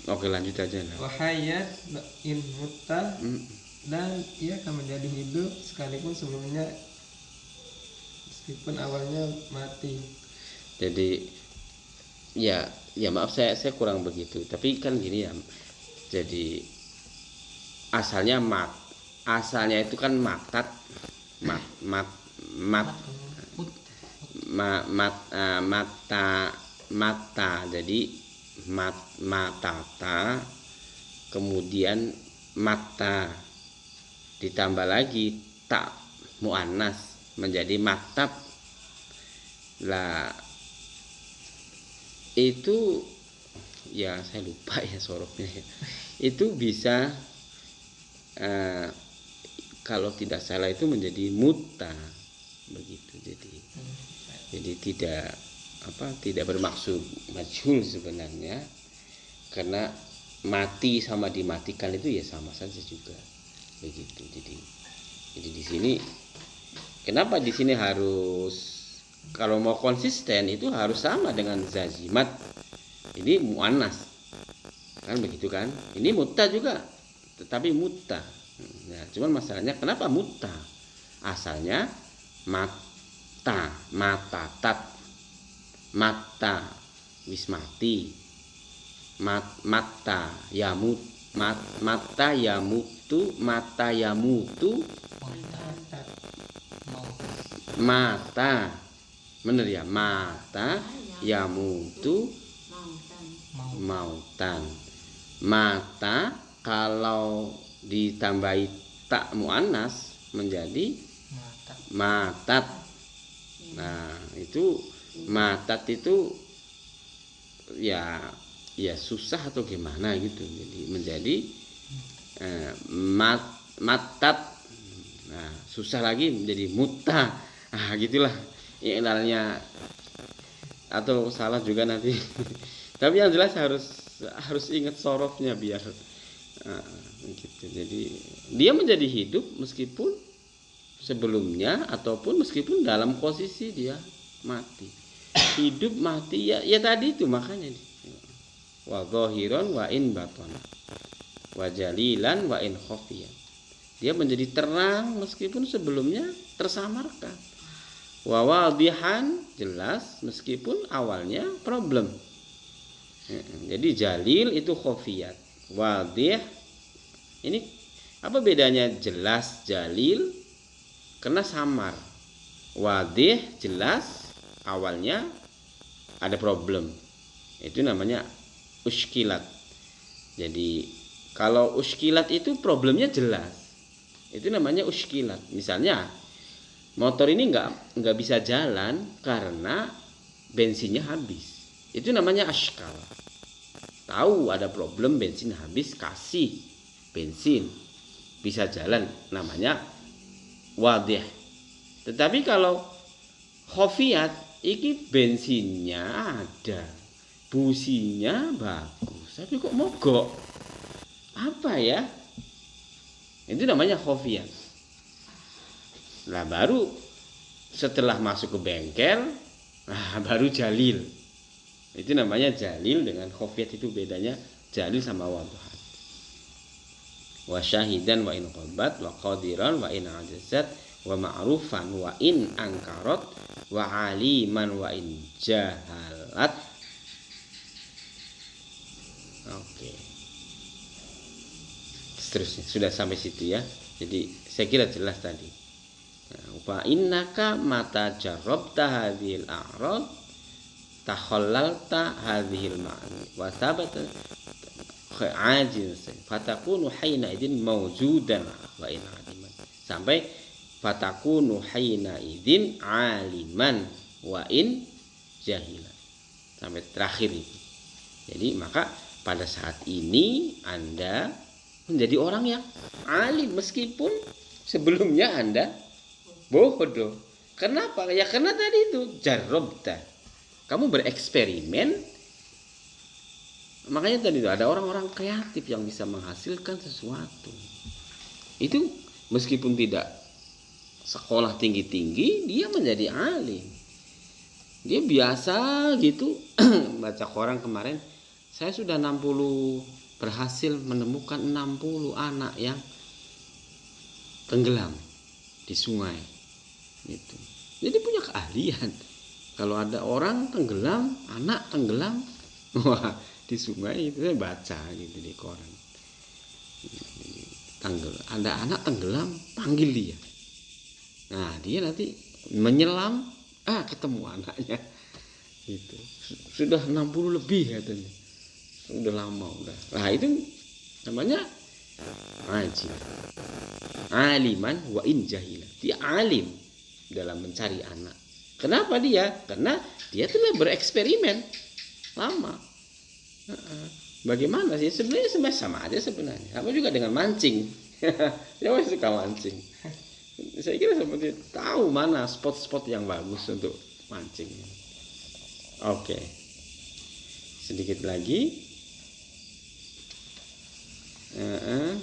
Oke lanjut aja lah. Wahayat in mutta dan ia akan menjadi hidup sekalipun sebelumnya meskipun awalnya mati. Jadi ya maaf saya kurang begitu. Tapi kan gini ya. Jadi asalnya itu kan mata. Jadi matata kemudian mata ditambah lagi tak muannas menjadi matab lah. Itu ya saya lupa ya sorofnya ya. Itu bisa kalau tidak salah itu menjadi muta begitu. Jadi tidak tidak bermaksud majhul sebenarnya, karena mati sama dimatikan itu ya sama saja juga begitu. Jadi di sini kenapa di sini harus, kalau mau konsisten itu harus sama dengan zazimat, ini muannas kan begitu kan, ini mutta juga tetapi mutta. Nah, cuman masalahnya kenapa mutta, asalnya mata wis mati, mata yamutu, mata, bener ya, mata yamutu mautan. Mata kalau ditambahi tak muannas menjadi matat. Nah, itu matat itu ya susah atau gimana gitu. Jadi menjadi matat. Nah, susah lagi menjadi muta. Nah, gitulah ilalnya, atau salah juga nanti. Tapi yang jelas harus ingat sorofnya biar gitu. Jadi dia menjadi hidup meskipun sebelumnya ataupun meskipun dalam posisi dia mati. Hidup mati ya tadi itu, makanya wa zahiran wa in batana wa jalilan wa in khafiyan. Dia menjadi terang meskipun sebelumnya tersamarkan. Wa wadihan, jelas meskipun awalnya problem. Jadi jalil itu khafiyat, wadih ini apa bedanya? Jelas jalil karena samar, wadih jelas awalnya ada problem, itu namanya uskilat. Jadi kalau uskilat itu problemnya jelas, itu namanya uskilat. Misalnya motor ini nggak bisa jalan karena bensinnya habis, itu namanya askal. Tahu ada problem, bensin habis, kasih bensin bisa jalan, namanya wadih. Tetapi kalau khofiyat, ini bensinnya ada, businya bagus, tapi kok mogok, apa ya? Itu namanya khofiyat. Nah, baru setelah masuk ke bengkel, nah baru jalil. Itu namanya jalil dengan khofiyat, itu bedanya jalil sama wadih. Wa syahidan wa in qabat wa qadiran wa in ajazat wa ma'rufan wa in angkarat wa aliman wa in jahalat. Oke. Seterusnya sudah sampai situ ya. Jadi saya kira jelas tadi. Wa innaka mata jarabta hadhil a'rad takhallalta hadhil ma'ani wa thabata ajin fatakunu haina idin mawjudan wa in aliman, sampai fatakunu haina idin aliman wa in jahilan, sampai terakhir itu. Jadi maka pada saat ini Anda menjadi orang yang alim meskipun sebelumnya Anda bodoh. Kenapa? Ya karena tadi itu jarobta, kamu bereksperimen. Makanya tadi itu ada orang-orang kreatif yang bisa menghasilkan sesuatu. Itu meskipun tidak sekolah tinggi-tinggi, dia menjadi alim. Dia biasa gitu baca koran kemarin, saya sudah 60 berhasil menemukan 60 anak yang tenggelam di sungai. Gitu. Jadi punya keahlian. Kalau ada orang tenggelam, anak tenggelam, wah di sungai itu saya baca gitu di koran. Ada anak tenggelam, panggil dia. Nah dia nanti menyelam, ketemu anaknya. Gitu. Sudah 60 lebih katanya. Udah lama udah. Nah itu namanya ajib. Aliman wa in jahilan. Dia alim dalam mencari anak. Kenapa dia? Karena dia telah bereksperimen lama. Bagaimana sih? Sebenarnya sama aja sebenarnya. Sama juga dengan mancing. Saya masih suka mancing. Saya kira seperti tahu mana spot-spot yang bagus untuk mancing. Oke. Sedikit lagi.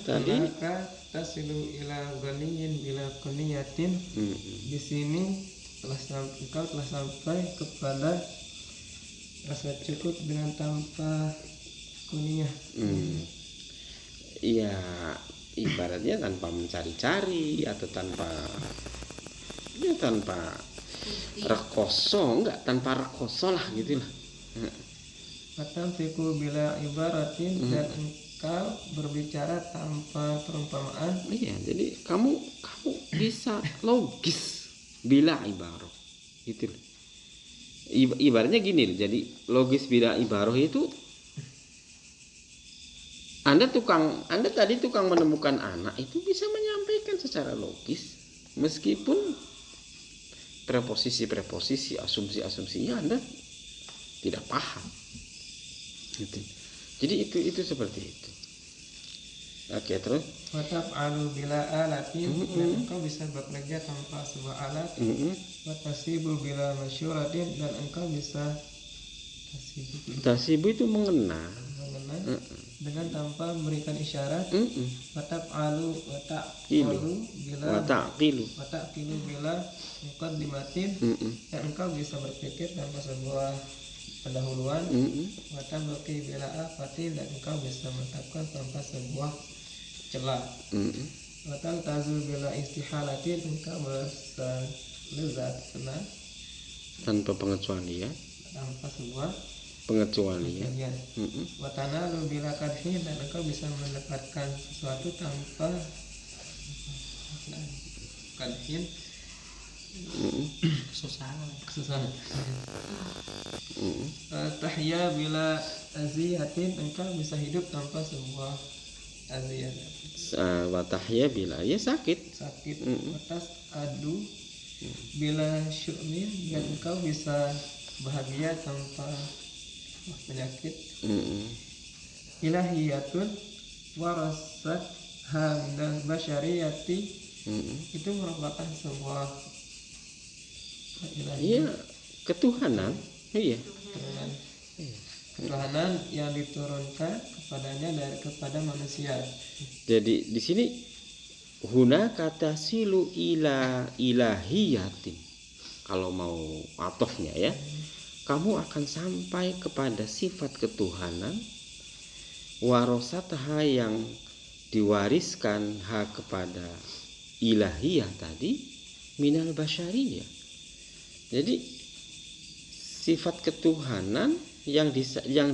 Tadi. Maka tasilu ila ghaniyin bila kuniyatin. Di sini engkau telah sampai kepada rasa cukup dengan tanpa kuniyah. Iya, ibaratnya tanpa mencari-cari atau tanpa rekoso, enggak, tanpa rekoso lah gitulah. Fatamsiku bila ibaratin, dan engkau berbicara tanpa perumpamaan. Iya, jadi kamu bisa logis bila ibaroh gitu loh. Ibaratnya gini loh, jadi logis bila ibaroh itu Anda tadi tukang menemukan anak itu bisa menyampaikan secara logis meskipun preposisi, asumsinya Anda tidak paham. Gitu. Jadi itu seperti itu. Oke, terus Wataf'alu bila alatin, dan engkau bisa bekerja tanpa sebuah alat. Watasibu bila masyuratin, dan engkau bisa tasibu itu mengenal dengan tanpa memberikan isyarat. Wataf'alu bila wataqilu bila muqaddimatin, dan engkau bisa berpikir tanpa sebuah pendahuluan. Watabaqi bila afatin, dan engkau bisa menetapkan tanpa sebuah celah. Watal tazul bila istihalatin, engkau merasa lezat senang tanpa pengecualian, tanpa sebuah pengecualian. Watanalu bila kadhin, dan engkau bisa mendapatkan sesuatu tanpa kadhin, kesusahan. Tahya bila aziyatin, engkau bisa hidup tanpa sebuah aziyat, Watahya bila ya sakit. Atas adu bila syu'min, dan engkau bisa bahagia tanpa penyakit. Ilahiyatun warasat hamdal basyariyati, itu merupakan sebuah Iya, ketuhanan. Iya. Ketuhanan yang diturunkan kepada manusia. Jadi di sini huna kata silu ila ilahiyatin. Kalau mau atofnya ya, kamu akan sampai kepada sifat ketuhanan, warosatha yang diwariskan kepada ilahiyah tadi, minal basyariyah. Jadi sifat ketuhanan yang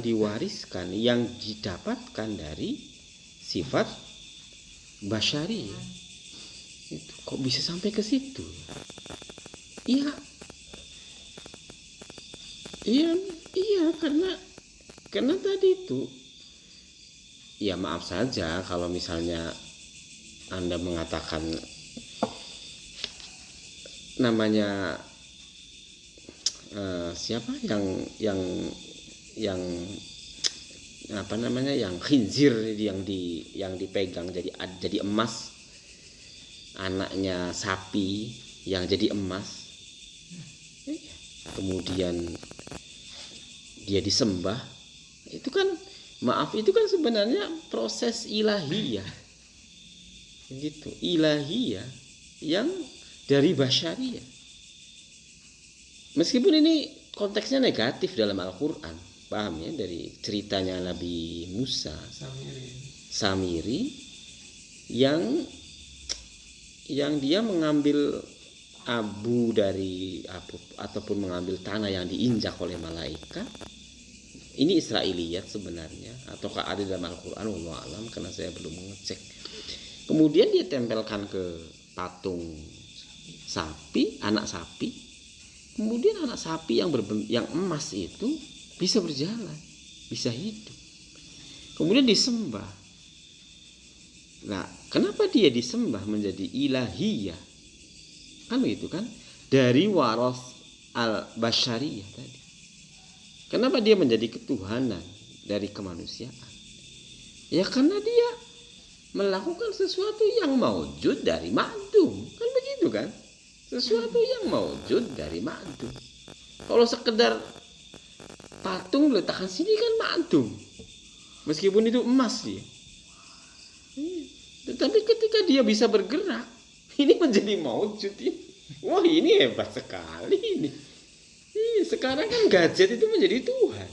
diwariskan, yang didapatkan dari sifat basyariyah. Itu kok bisa sampai ke situ? Iya, karena tadi itu, ya maaf saja kalau misalnya Anda mengatakan namanya siapa yang apa namanya, yang khinzir yang dipegang jadi emas, anaknya sapi yang jadi emas, kemudian dia disembah, itu kan sebenarnya proses ilahiyah gitu, ilahiyah yang dari basyariyah. Meskipun ini konteksnya negatif dalam Al-Quran, paham ya, dari ceritanya Nabi Musa Samiri yang dia mengambil abu ataupun mengambil tanah yang diinjak oleh malaikat. Ini Israiliyat sebenarnya, ataukah ada dalam Al-Quran, wallahu alam, karena saya belum mengecek. Kemudian dia tempelkan ke patung sapi, anak sapi. Kemudian anak sapi yang emas itu bisa berjalan, bisa hidup. Kemudian disembah. Nah, kenapa dia disembah menjadi ilahiyah? Kan begitu kan? Dari waras al-basyariyah tadi. Kenapa dia menjadi ketuhanan dari kemanusiaan? Ya karena dia melakukan sesuatu yang maujud dari ma'dum. Kan begitu kan? Sesuatu yang maujud dari ma'dum. Kalau sekedar patung letakkan sini kan ma'dum. Meskipun itu emas dia. Tetapi ketika dia bisa bergerak, ini menjadi maujud ini. Wah, ini hebat sekali ini. Sekarang kan gadget itu menjadi Tuhan.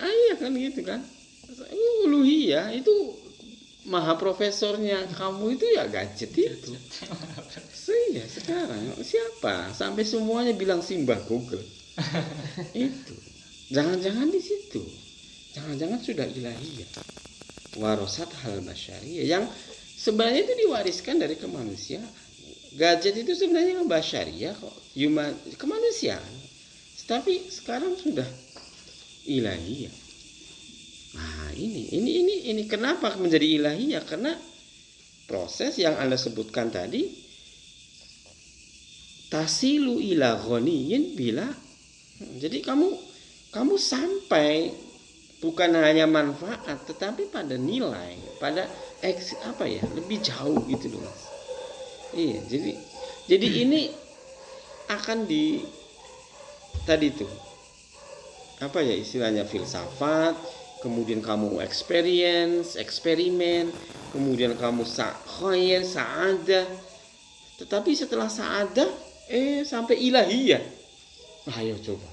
Iya kan gitu kan. Uluhiyah itu maha profesornya kamu itu ya gadget itu. Iya sekarang siapa sampai semuanya bilang simbah Google. Itu. Jangan-jangan di situ. Jangan-jangan sudah ilahiyah. Warosat hal basyariyah yang sebenarnya itu diwariskan dari kemanusiaan. Gadget itu sebenarnya basyariyah kok, human kemanusiaan. Tapi sekarang sudah ilahiyah. Nah, ini kenapa menjadi ilahiyah? Karena proses yang Anda sebutkan tadi tasilu ila ghaniyin bila. Jadi kamu sampai bukan hanya manfaat tetapi pada nilai, pada lebih jauh gitu loh Mas. Iya, jadi ini akan tadi tuh apa ya istilahnya filsafat, kemudian kamu eksperimen, kemudian kamu khair, sa'adah. Tetapi setelah sa'adah sampai ilahiyah. Ayo coba.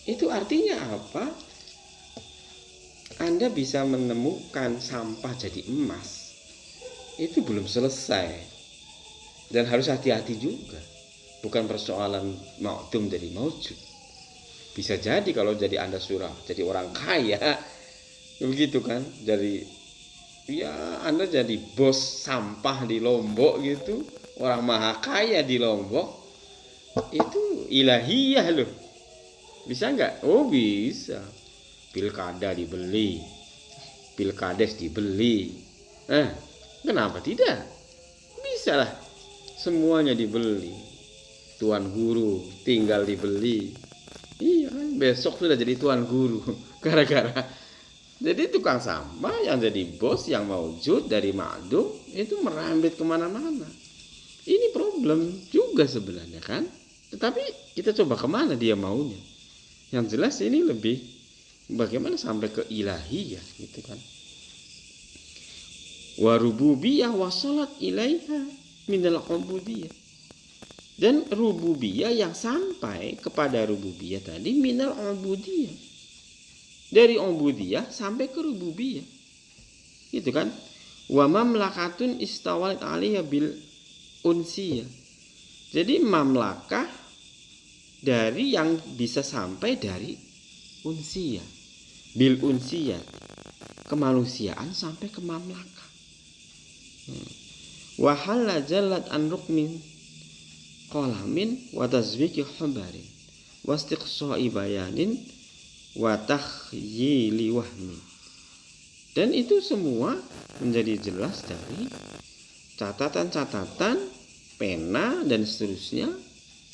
Itu artinya apa? Anda bisa menemukan sampah jadi emas. Itu belum selesai. Dan harus hati-hati juga. Bukan persoalan ma'dum jadi maujud. Bisa jadi kalau jadi Anda jadi orang kaya, begitu kan? Jadi ya Anda jadi bos sampah di Lombok gitu, orang maha kaya di Lombok, itu ilahiyah loh. Bisa nggak? Oh bisa. Pilkada dibeli, pilkades dibeli. Kenapa tidak? Bisa lah. Semuanya dibeli. Tuan guru tinggal dibeli. Iya kan, besok sudah jadi tuan guru gara-gara jadi tukang sampah yang jadi bos yang maujud dari ma'dum itu merambit kemana-mana. Ini problem juga sebenarnya kan. Tetapi kita coba kemana dia maunya. Yang jelas ini lebih bagaimana sampai ke ilahiyah gitu kan. Wa rububiyah wasalat ilaiha minal ubudiyah. Dan rububiyah yang sampai kepada rububiyah tadi minal ubudiyah. Dari ubudiyah sampai ke rububiyah. Gitu kan? Wa mamlakatun istawalat 'alaiha bil unsiyah. Jadi mamlakah dari yang bisa sampai dari unsiyah. Bil unsiyah. Kemanusiaan sampai ke mamlakah. Wa halla jallat an rukmin qalamin wa tazwiki khabarin wa istiqsa'i bayanin wa takhyili wahmi. Dan itu semua menjadi jelas dari catatan-catatan, pena dan seterusnya.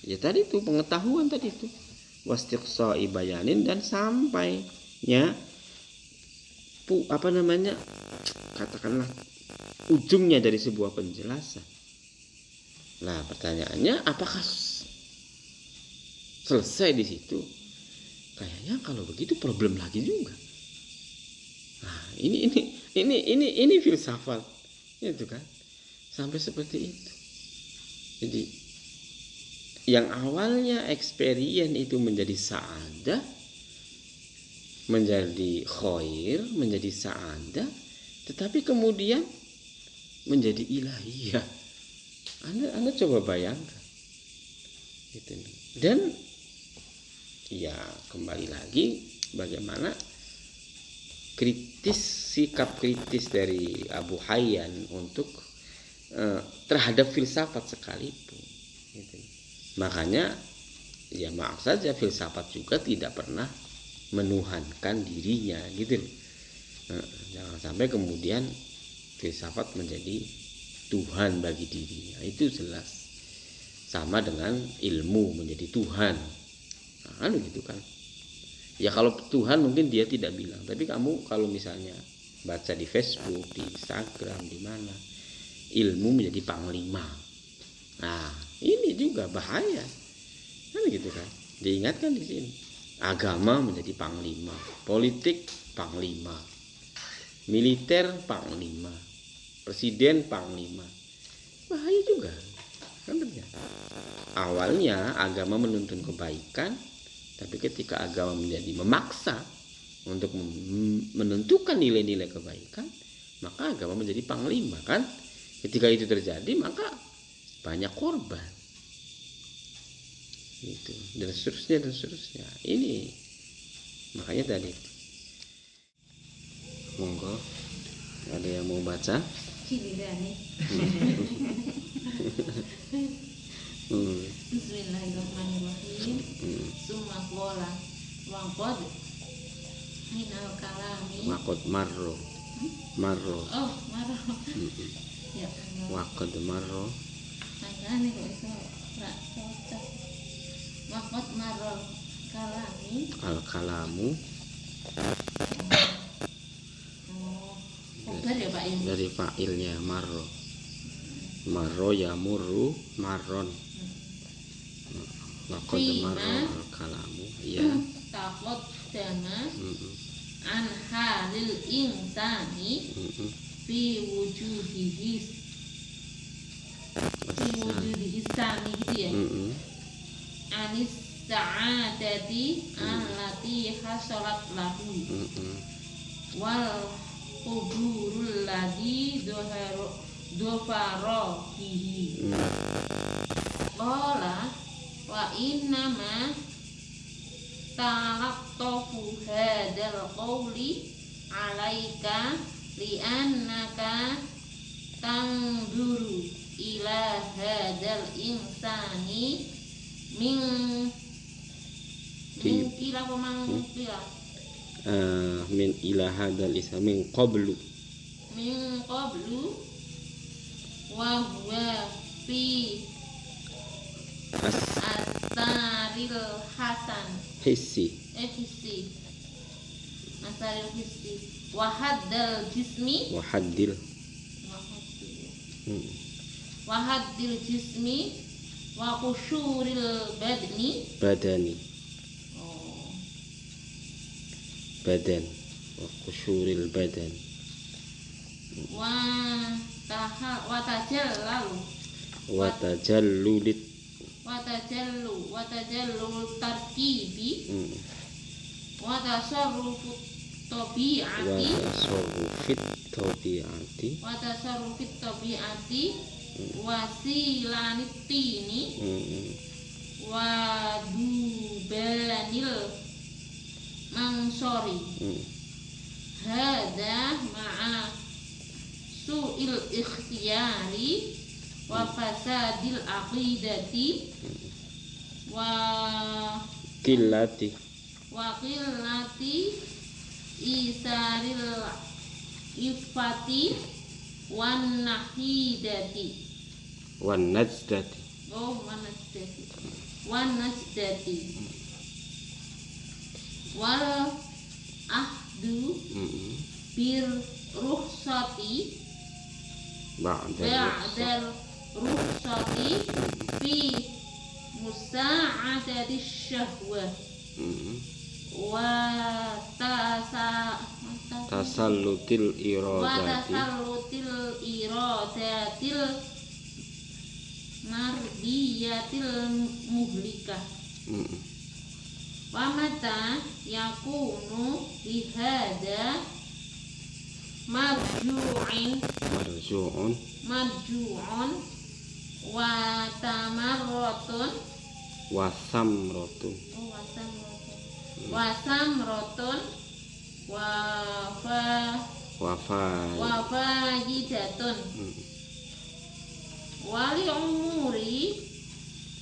Ya tadi itu pengetahuan tadi itu. Wa istiqsa'i bayanin dan sampainya katakanlah ujungnya dari sebuah penjelasan. Nah, pertanyaannya apakah selesai di situ? Kayaknya kalau begitu problem lagi juga. Nah, ini filsafat. Itu kan. Sampai seperti itu. Jadi yang awalnya experience itu menjadi sa'adah, menjadi khair, menjadi sa'adah, tetapi kemudian menjadi ilahiyah. Anda coba bayangkan gitu. Dan ya kembali lagi bagaimana sikap kritis dari Abu Hayyan untuk terhadap filsafat sekalipun gitu. Makanya ya maaf saja filsafat juga tidak pernah menuhankan dirinya gitu. Jangan sampai kemudian filsafat menjadi Tuhan bagi dirinya. Itu jelas sama dengan ilmu menjadi Tuhan. Nah, kan begitu kan. Ya kalau Tuhan mungkin dia tidak bilang, tapi kamu kalau misalnya baca di Facebook, di Instagram, di mana ilmu menjadi panglima. Nah, ini juga bahaya. Kan gitu kan. Diingatkan di sini. Agama menjadi panglima, politik panglima, militer panglima, presiden panglima. Bahaya juga kan ternyata. Awalnya agama menuntun kebaikan, tapi ketika agama menjadi memaksa untuk menentukan nilai-nilai kebaikan, maka agama menjadi panglima kan. Ketika itu terjadi maka banyak korban. Itu dan seterusnya. Ini makanya tadi. Monggo, ada yang mau baca? Giliran nih. Bismillahirrahmanirrahim. Summa qala wa qad minal kalami. Waqad marro. Oh, marah. Ya Allah. Waqad marro. Makanya kok iso ora cocok. Waqad marah kalami. Al-kalamu Kobar ya Pak ini. dari fa'ilnya marro. Marro ya murru marron. Waqad marro al-kalamu ya. Takut dana Mm-mm. an halil insani Mm-mm. fi wujudihi sani gitu ya. Mm-mm. Anis sa'adati allati hasalat lahu Mm-mm. wal quburul ladhi dhafara bihi. Qala wa innama talaqtafu hadal qawli alaika li'annaka tanzuru ila hadal insani min kila pemangkila Min ila hadal isma min qablu. min qablu wa huwa fi astaril hasan Hissi. hissi astaril hissi wa haddal jismi Wahaddil. wa haddil jismi wa qusyuril badni. Badani. Oh, Badan. Wa qusyuril badan. wa tajallalu Wa tajallulit. wa tajallu tarkibi Mm. wa tasarrufu Wa tabi'ati tasarrufit tabi'ati. wa tasarrufi tabi'ati wa silanit tini Mm. wa dubanil mangsori. Mm. Hada ma'a su'il ikhtiyari wa fasadil aqidati wa Qillati. qillati isaril ifati wan nahidati. Wan najdati. Oh, wan najdati wal ahdu Mm. bir ruhsati Ba'da. ba'dal ruhsati fi musa'adati syahwah Mm. wa Tasallutil iradati. tasallutil iradatil mardiyatil muhlikah. Mm. Wa mata yakunu bihada marju'in Marju'un wa tamarratun wa samratun. wa samratun wa Wa fajidatun wali umuri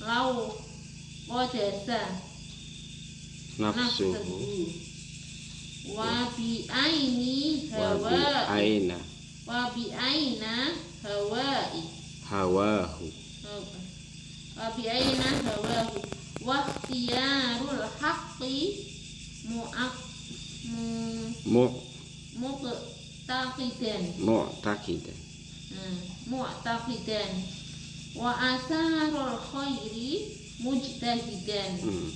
lau qadasa nafsuhu wa bi aini wa bi hawa aina wa bi aina hawai hawahu. wa bi aina hawahu wa ikhtiyarul haqqi muqtaqidan Mu'taqidan. mu'taqidan. Wa asarul khairi mujtahidan. Mm.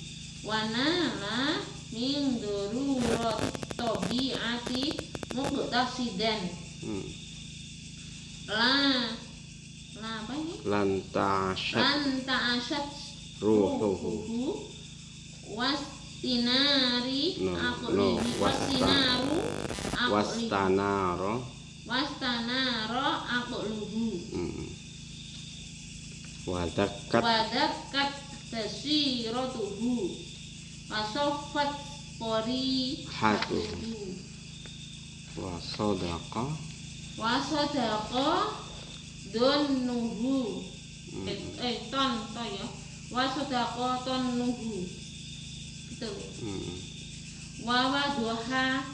wanala min darurat tabi'ati muqtasidan. La apa ini? Lanta'asyat ruhuhu wastinari no wastanaro aqluhu wadakat tasiratuhu wasoffat qorihatuhu wasadaqa donnuhu wasadaqa tonnuhu gitu. Wawaduha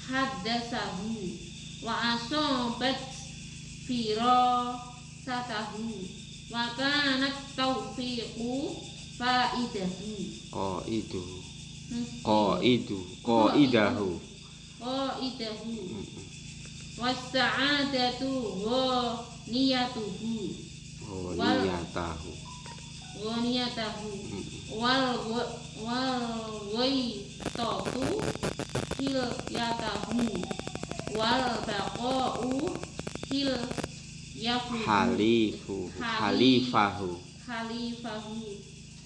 haddasahu wa asobat firasatahu wa kanat taufiqu faidahu qaidahu wasta'adatu wa niyatuhu wal ghaitatu hilyatahu wal baqa'u halifahu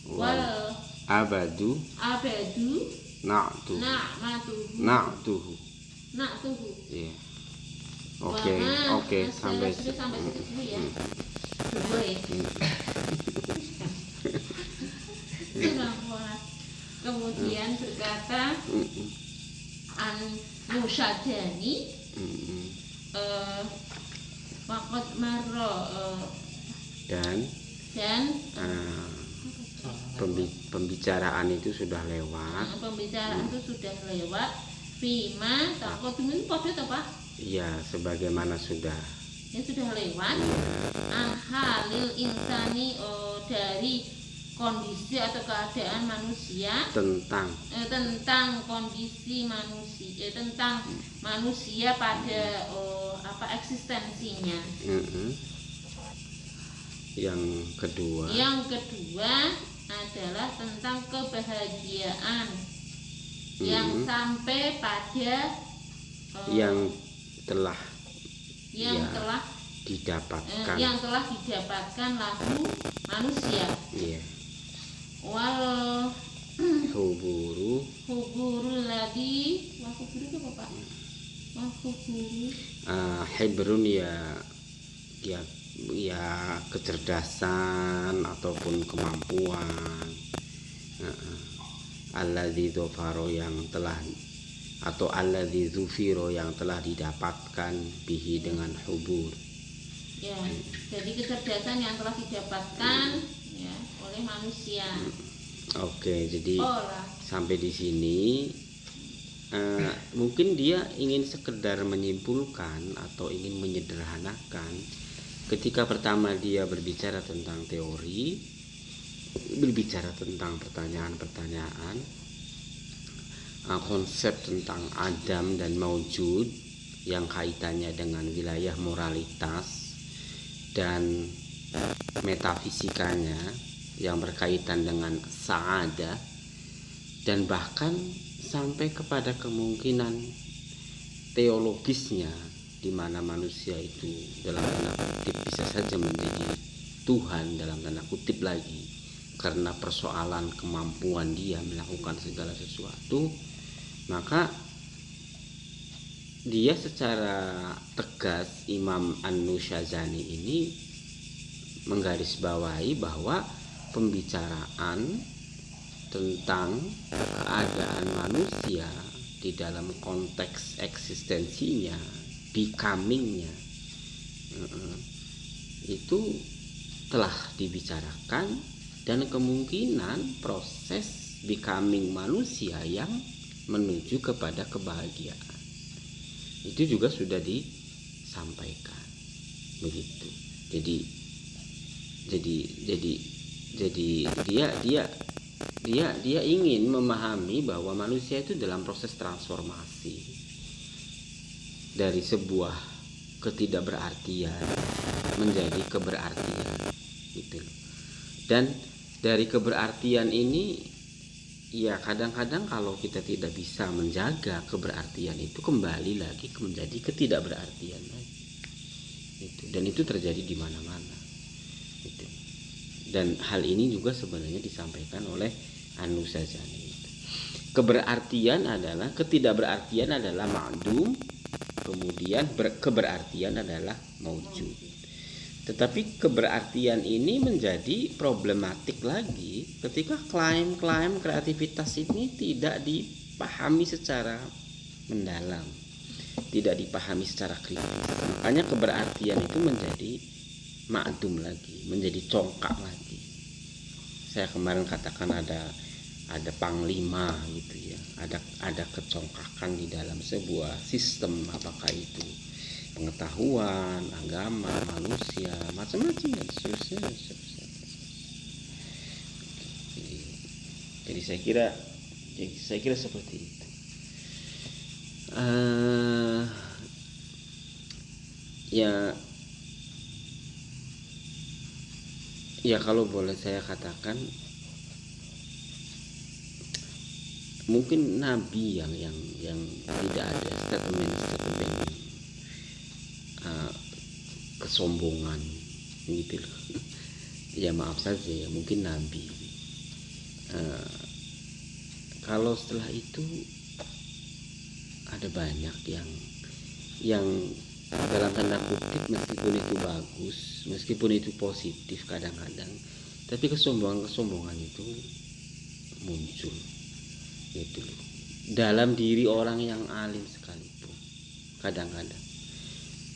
wal abadu na'tuhu. Iya. Oke, sampai situ dulu ya. Boleh. Kemudian berkata An-Nusyadani waqad marra dan pembicaraan itu sudah lewat. Fima taqaddum ini pada apa? Iya, sebagaimana sudah lewat. Halil insani dari kondisi atau keadaan manusia, tentang kondisi manusia, tentang manusia pada eksistensinya. Yang kedua adalah tentang kebahagiaan yang sampai pada yang telah didapatkan lahu manusia. Wal huburu ladhi huburu itu apa Pak? Hibrun ya kecerdasan ataupun kemampuan. Alladzi dzufaro yang telah atau alladzi dzufiro yang telah didapatkan bihi dengan hubur. Ya, jadi kecerdasan yang telah didapatkan ya oleh manusia. Oke, jadi sampai di sini mungkin dia ingin sekedar menyimpulkan atau ingin menyederhanakan. Ketika pertama dia berbicara tentang teori, berbicara tentang pertanyaan-pertanyaan, konsep tentang Adam dan Maujud yang kaitannya dengan wilayah moralitas dan metafisikanya yang berkaitan dengan sa'adah, dan bahkan sampai kepada kemungkinan teologisnya, di mana manusia itu dalam tanda kutip bisa saja menjadi Tuhan dalam tanda kutip lagi karena persoalan kemampuan dia melakukan segala sesuatu. Maka dia secara tegas, Imam An-Nusyazani ini menggarisbawahi bahwa pembicaraan tentang keadaan manusia di dalam konteks eksistensinya, becomingnya, itu telah dibicarakan, dan kemungkinan proses becoming manusia yang menuju kepada kebahagiaan itu juga sudah disampaikan begitu. Jadi dia ingin memahami bahwa manusia itu dalam proses transformasi dari sebuah ketidakberartian menjadi keberartian gitu. Dan dari keberartian ini ya kadang-kadang kalau kita tidak bisa menjaga keberartian itu kembali lagi menjadi ketidakberartian lagi. Dan itu terjadi di mana-mana. Gitu. Dan hal ini juga sebenarnya disampaikan oleh An-Nusazani. Keberartian adalah ketidakberartian adalah ma'dum, kemudian keberartian adalah maujud. Tetapi keberartian ini menjadi problematik lagi ketika klaim-klaim kreativitas ini tidak dipahami secara mendalam, tidak dipahami secara kritis. Makanya keberartian itu menjadi ma'dum lagi, menjadi congkak lagi. Saya kemarin katakan ada panglima gitu ya, ada kecongkakan di dalam sebuah sistem, apakah itu pengetahuan, agama, manusia, macam-macam dan seterusnya. Jadi saya kira seperti itu. Ya kalau boleh saya katakan, mungkin Nabi yang tidak ada statement kesombongan gitu loh. Ya maaf saja ya, mungkin Nabi. Kalau setelah itu ada banyak yang dalam tanda kutip, meskipun itu bagus, meskipun itu positif kadang-kadang, tapi kesombongan itu muncul gitu loh, dalam diri orang yang alim sekalipun. Kadang-kadang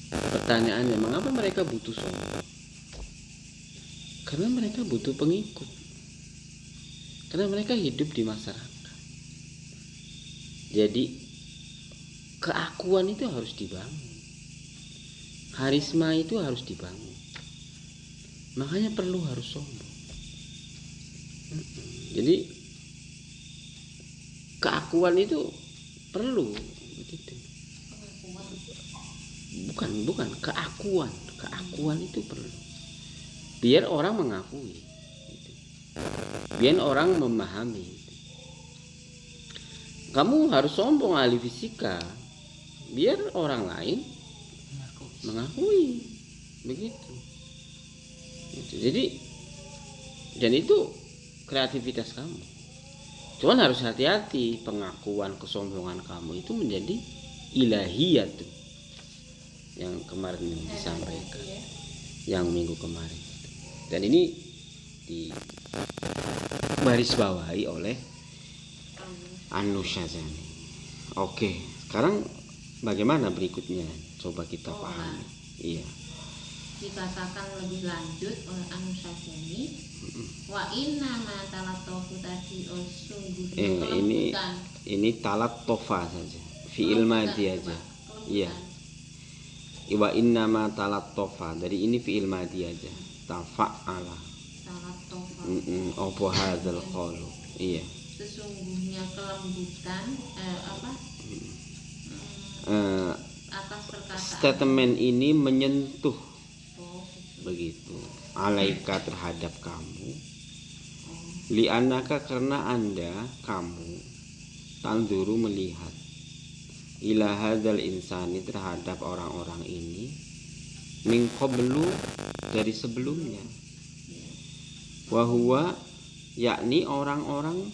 pertanyaannya, mengapa mereka butuh sombong? Karena mereka butuh pengikut, karena mereka hidup di masyarakat. Jadi keakuan itu harus dibangun, karisma itu harus dibangun, makanya perlu harus sombong. Jadi keakuan itu perlu begitu. Bukan keakuan itu perlu, biar orang mengakui gitu. Biar orang memahami gitu. Kamu harus sombong ahli fisika, biar orang lain mengakui begitu. Jadi dan itu kreativitas kamu. Cuman harus hati-hati, pengakuan kesombongan kamu itu menjadi ilahiyat tuh, yang kemarin disampaikan, yang minggu kemarin. Dan ini digarisbawahi oleh An-Nusazani. Oke, sekarang bagaimana berikutnya? Coba kita pahami. Iya. Dikatakan lebih lanjut oleh An-Nusazani, wa inna ma talatofu tadi sungguhnya kelembutan. Ini talatofa saja, fi'il madhi aja. Iya. Wa inna ma talatofa, dari ini fi'il madhi aja. Tafa'ala. Talatofa. Apa hadzal qaulu. Iya. Sesungguhnya kelembutan atas perkataan. Statement ini menyentuh begitu alaika terhadap kamu, li'anaka karena kamu tanzuru melihat, ila hadzal insani terhadap orang-orang ini, min qablu dari sebelumnya, wa huwa yakni orang-orang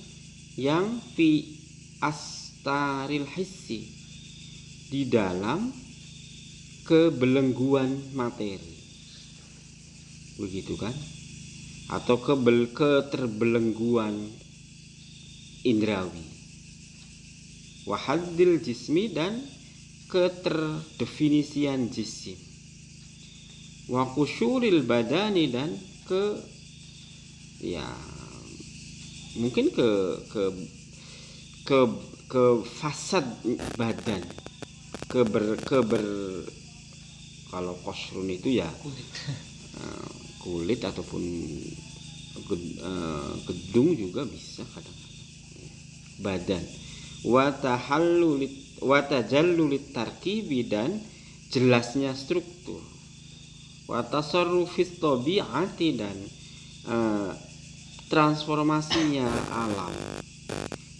yang fi astaril hissi, di dalam kebelengguan materi, begitu kan, atau keterbelengguan indrawi, wahaddil jismi dan keterdefinisian jisim, wa qusyuril badani dan mungkin ke fasad badan, kalau qasrun itu ya kulit ataupun gedung juga bisa kadang-kadang badan, wa tajallulit tarkibi dan jelasnya struktur, wa tasarrufit tabi'ati dan transformasinya alam,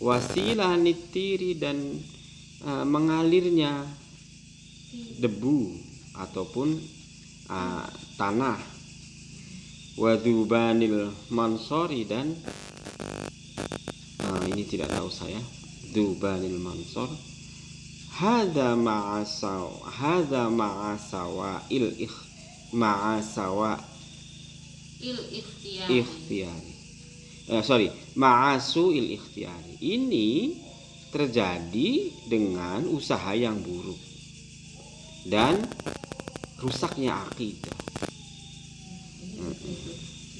wasilah nitiri dan mengalirnya debu ataupun tanah, wadubanil mansori dan ini tidak tahu saya, dubanil mansor, hadza ma'asawa ikhtiyari. Ma'asu il ikhtiyari. Ini terjadi dengan usaha yang buruk dan rusaknya akidah.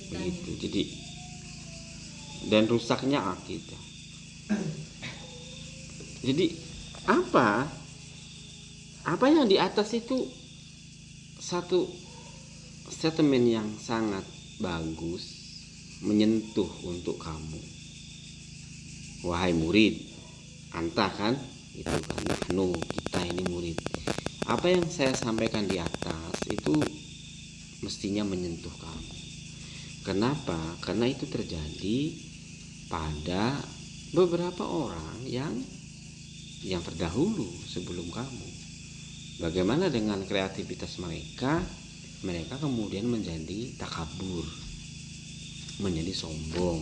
Begitu. Jadi dan rusaknya akidah. Jadi apa yang di atas itu satu statement yang sangat bagus, menyentuh untuk kamu, wahai murid. Anta kan, itu kan, nahnu, kita ini murid. Apa yang saya sampaikan di atas itu mestinya menyentuh kamu. Kenapa? Karena itu terjadi pada beberapa orang yang terdahulu sebelum kamu. Bagaimana dengan kreativitas mereka? Mereka kemudian menjadi takabur, menjadi sombong,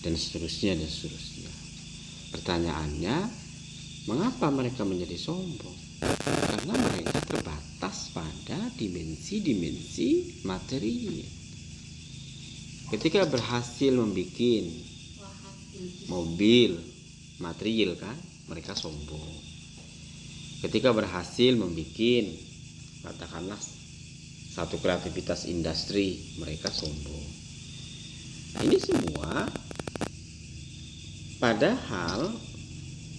dan seterusnya. Pertanyaannya, mengapa mereka menjadi sombong? Karena mereka terbatas pada dimensi materi. Ketika berhasil membuat mobil material kan, mereka sombong. Ketika berhasil membuat, katakanlah, satu kreativitas industri, mereka sombong. Ini semua padahal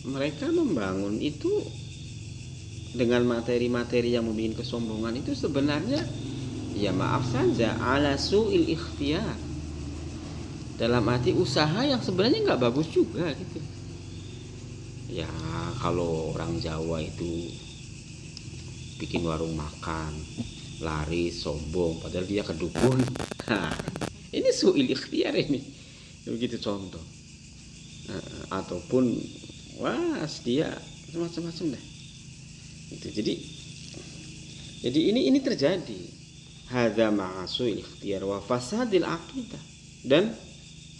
mereka membangun itu dengan materi-materi yang membuat kesombongan itu sebenarnya, ya maaf saja, ala su'il ikhtiyar, dalam arti usaha yang sebenarnya nggak bagus juga gitu. Ya kalau orang Jawa itu bikin warung makan, laris, sombong, padahal dia kedukun. Nah, ini su'il ikhtiar ini. Begitu contoh. Ataupun dia macam-macam dah. Itu jadi ini terjadi. Hadza ma'asu'il ikhtiar wa fasadil aqidah, dan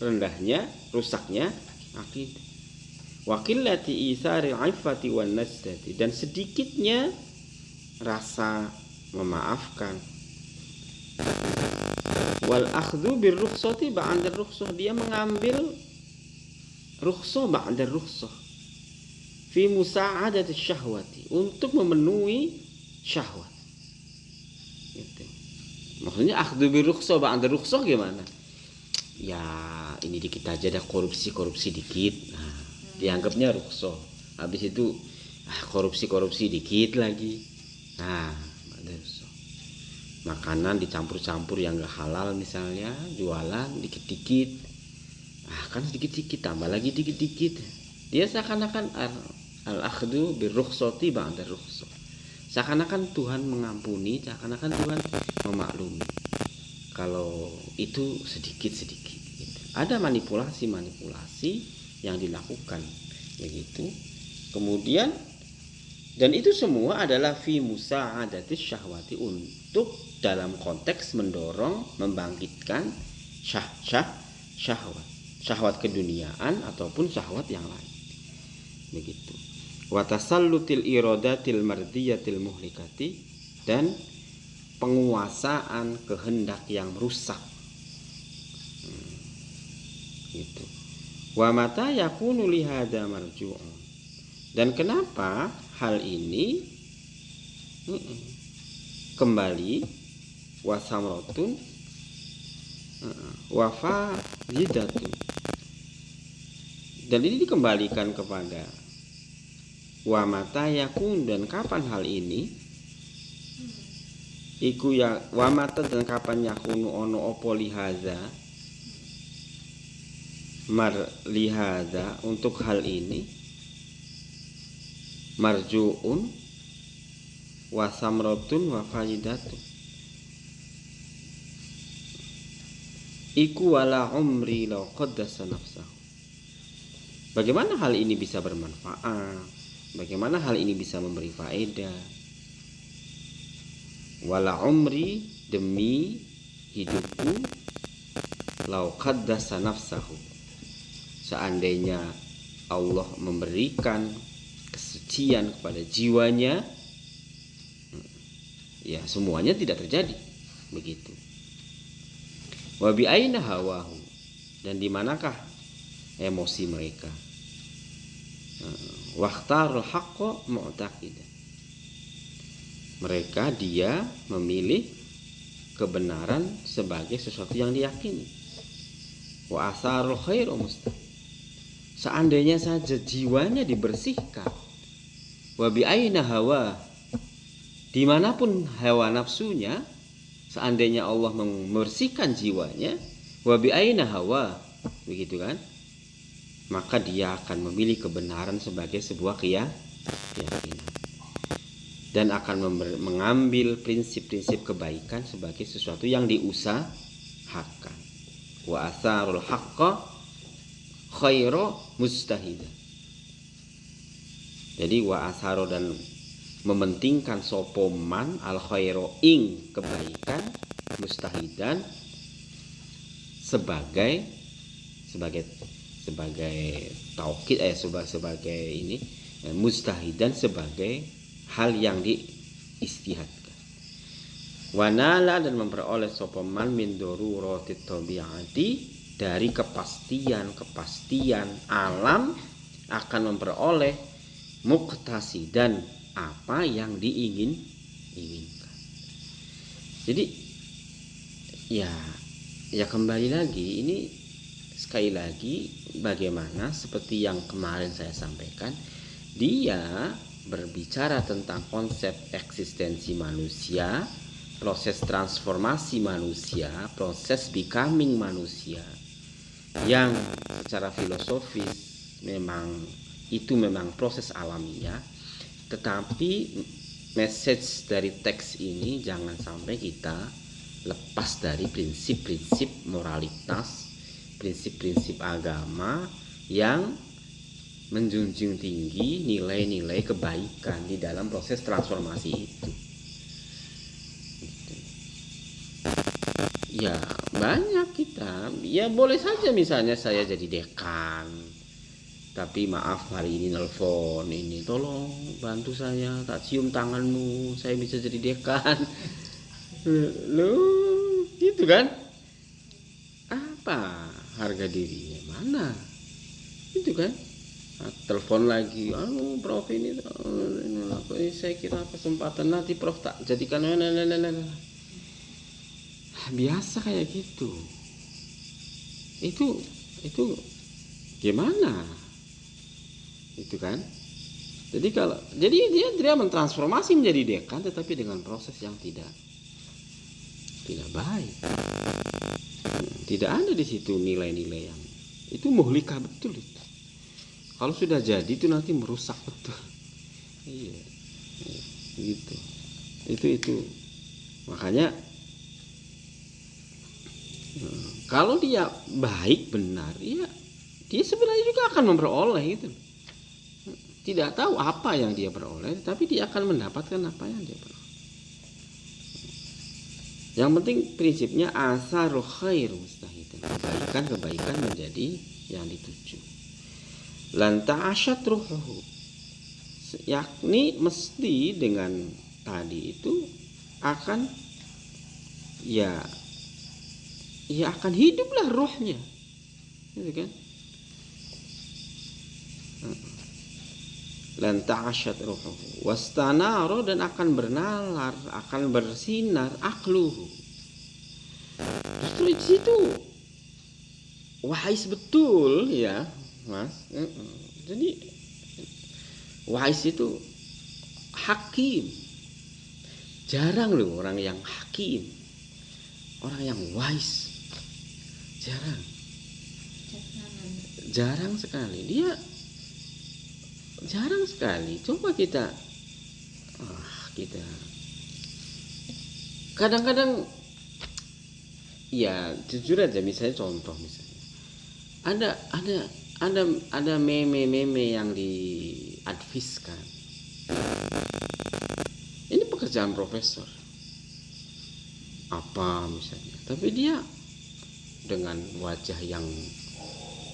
rendahnya, rusaknya akidah. Wa qillati isaril 'iffati wan nazdati, dan sedikitnya rasa memaafkan. Wal akhdhu bir rukhsati ba'da rukhsah, dia mengambil rukhsah ba'da rukhsah fi musa'adati syahwati, untuk memenuhi syahwat. Gitu. Maksudnya akhdhu bir rukhsah ba'da rukhsah gimana? Ya ini dikit aja, ada korupsi dikit. Nah, dianggapnya rukhsah. Habis itu korupsi dikit lagi. Nah, ada rukhsah. Makanan dicampur-campur yang gak halal misalnya, jualan dikit-dikit. Kan sedikit-sedikit, tambah lagi dikit-dikit. Dia seakan-akan al-akhdhu bir-rukhsati ba'da rukhsah. Seakan-akan Tuhan mengampuni, seakan-akan Tuhan memaklumi. Kalau itu sedikit-sedikit gitu. Ada manipulasi yang dilakukan begitu. Kemudian, dan itu semua adalah fi musa'adati syahwati, untuk dalam konteks mendorong, membangkitkan syahwat keduniaan ataupun syahwat yang lain. Begitu. Wa tasallutil iradatil mardiyatil muhlikati, dan penguasaan kehendak yang rusak. Gitu. Wa mata yakunu li hadza marju'un, dan kenapa hal ini kembali wasamrotun wafazidatun, dan ini dikembalikan kepada wa mata yakun, dan kapan hal ini iku ya wa mata, dan kapan yakunu ono opo lihaza mar lihaza, untuk hal ini marjuun wasamrotun wafazidatun iku wala umri law qaddasa nafsahu, Bagaimana hal ini bisa bermanfaat? Bagaimana hal ini bisa memberi faedah? Wala umri, demi hidupku, lau qaddasa nafsahu, seandainya Allah memberikan kesucian kepada jiwanya, ya semuanya tidak terjadi begitu. Wa bi aina hawahu, dan di manakah emosi mereka. Waqtarul haqqo mu'taqidan, mereka dia memilih kebenaran sebagai sesuatu yang diyakini. Wa asarul khairu mustaq, seandainya saja jiwanya dibersihkan. Wa bi aina hawa, dimanapun hawa nafsunya, seandainya Allah membersihkan jiwanya, wa bi aina hawa, begitu kan, maka dia akan memilih kebenaran sebagai sebuah keyakinan dan akan mengambil prinsip-prinsip kebaikan sebagai sesuatu yang diusahakan. Wa atharul haqqa khairu mustahidan, jadi wa atharo, dan mementingkan sopoman al khairu ing kebaikan, mustahidan sebagai taukid, sebagai ini, mustahidan sebagai hal yang diistihadkan. Wanala, dan memperoleh sopaman min daruratit tabi'ati, dari kepastian alam, akan memperoleh muqtasidan, apa yang diinginkan. Jadi ya kembali lagi, ini sekali lagi bagaimana seperti yang kemarin saya sampaikan, dia berbicara tentang konsep eksistensi manusia, proses transformasi manusia, proses becoming manusia, yang secara filosofis memang proses alamiah. Tetapi message dari teks ini jangan sampai kita lepas dari prinsip-prinsip moralitas, prinsip-prinsip agama yang menjunjung tinggi nilai-nilai kebaikan di dalam proses transformasi itu. Ya banyak kita, ya boleh saja misalnya saya jadi dekan, tapi maaf hari ini nelpon, ini tolong bantu saya, tak cium tanganmu, saya bisa jadi dekan. Lu gitu kan, apa harga dirinya mana itu kan. Telepon lagi, Prof ini saya kira kesempatan nanti Prof tak jadikan, biasa kayak gitu. Itu gimana itu kan. Jadi dia mentransformasi menjadi dekan, tetapi dengan proses yang tidak baik. Tidak ada di situ nilai-nilai yang itu muhlikah betul itu. Kalau sudah jadi itu nanti merusak betul. Iya. Gitu. Itu. Makanya kalau dia baik benar, ya dia sebenarnya juga akan memperoleh itu. Tidak tahu apa yang dia peroleh, tapi dia akan mendapatkan apa yang dia peroleh. Yang penting prinsipnya asarul khair mustahidan, kebaikan menjadi yang dituju. Lan ta'asyat ruhuhu, yakni mesti dengan tadi itu akan akan hiduplah rohnya, gitu kan. Lan ta'asyat ruhuhu wastanara, dan akan bernalar, akan bersinar akluhu. Justru di situ wahais betul ya Mas. Jadi wahais itu hakim. Jarang loh orang yang hakim, orang yang wise, jarang sekali. Dia jarang sekali. Coba kita kadang-kadang ya jujur aja, misalnya contoh, misalnya ada meme-meme yang diadviskan. Ini pekerjaan profesor apa misalnya, tapi dia dengan wajah yang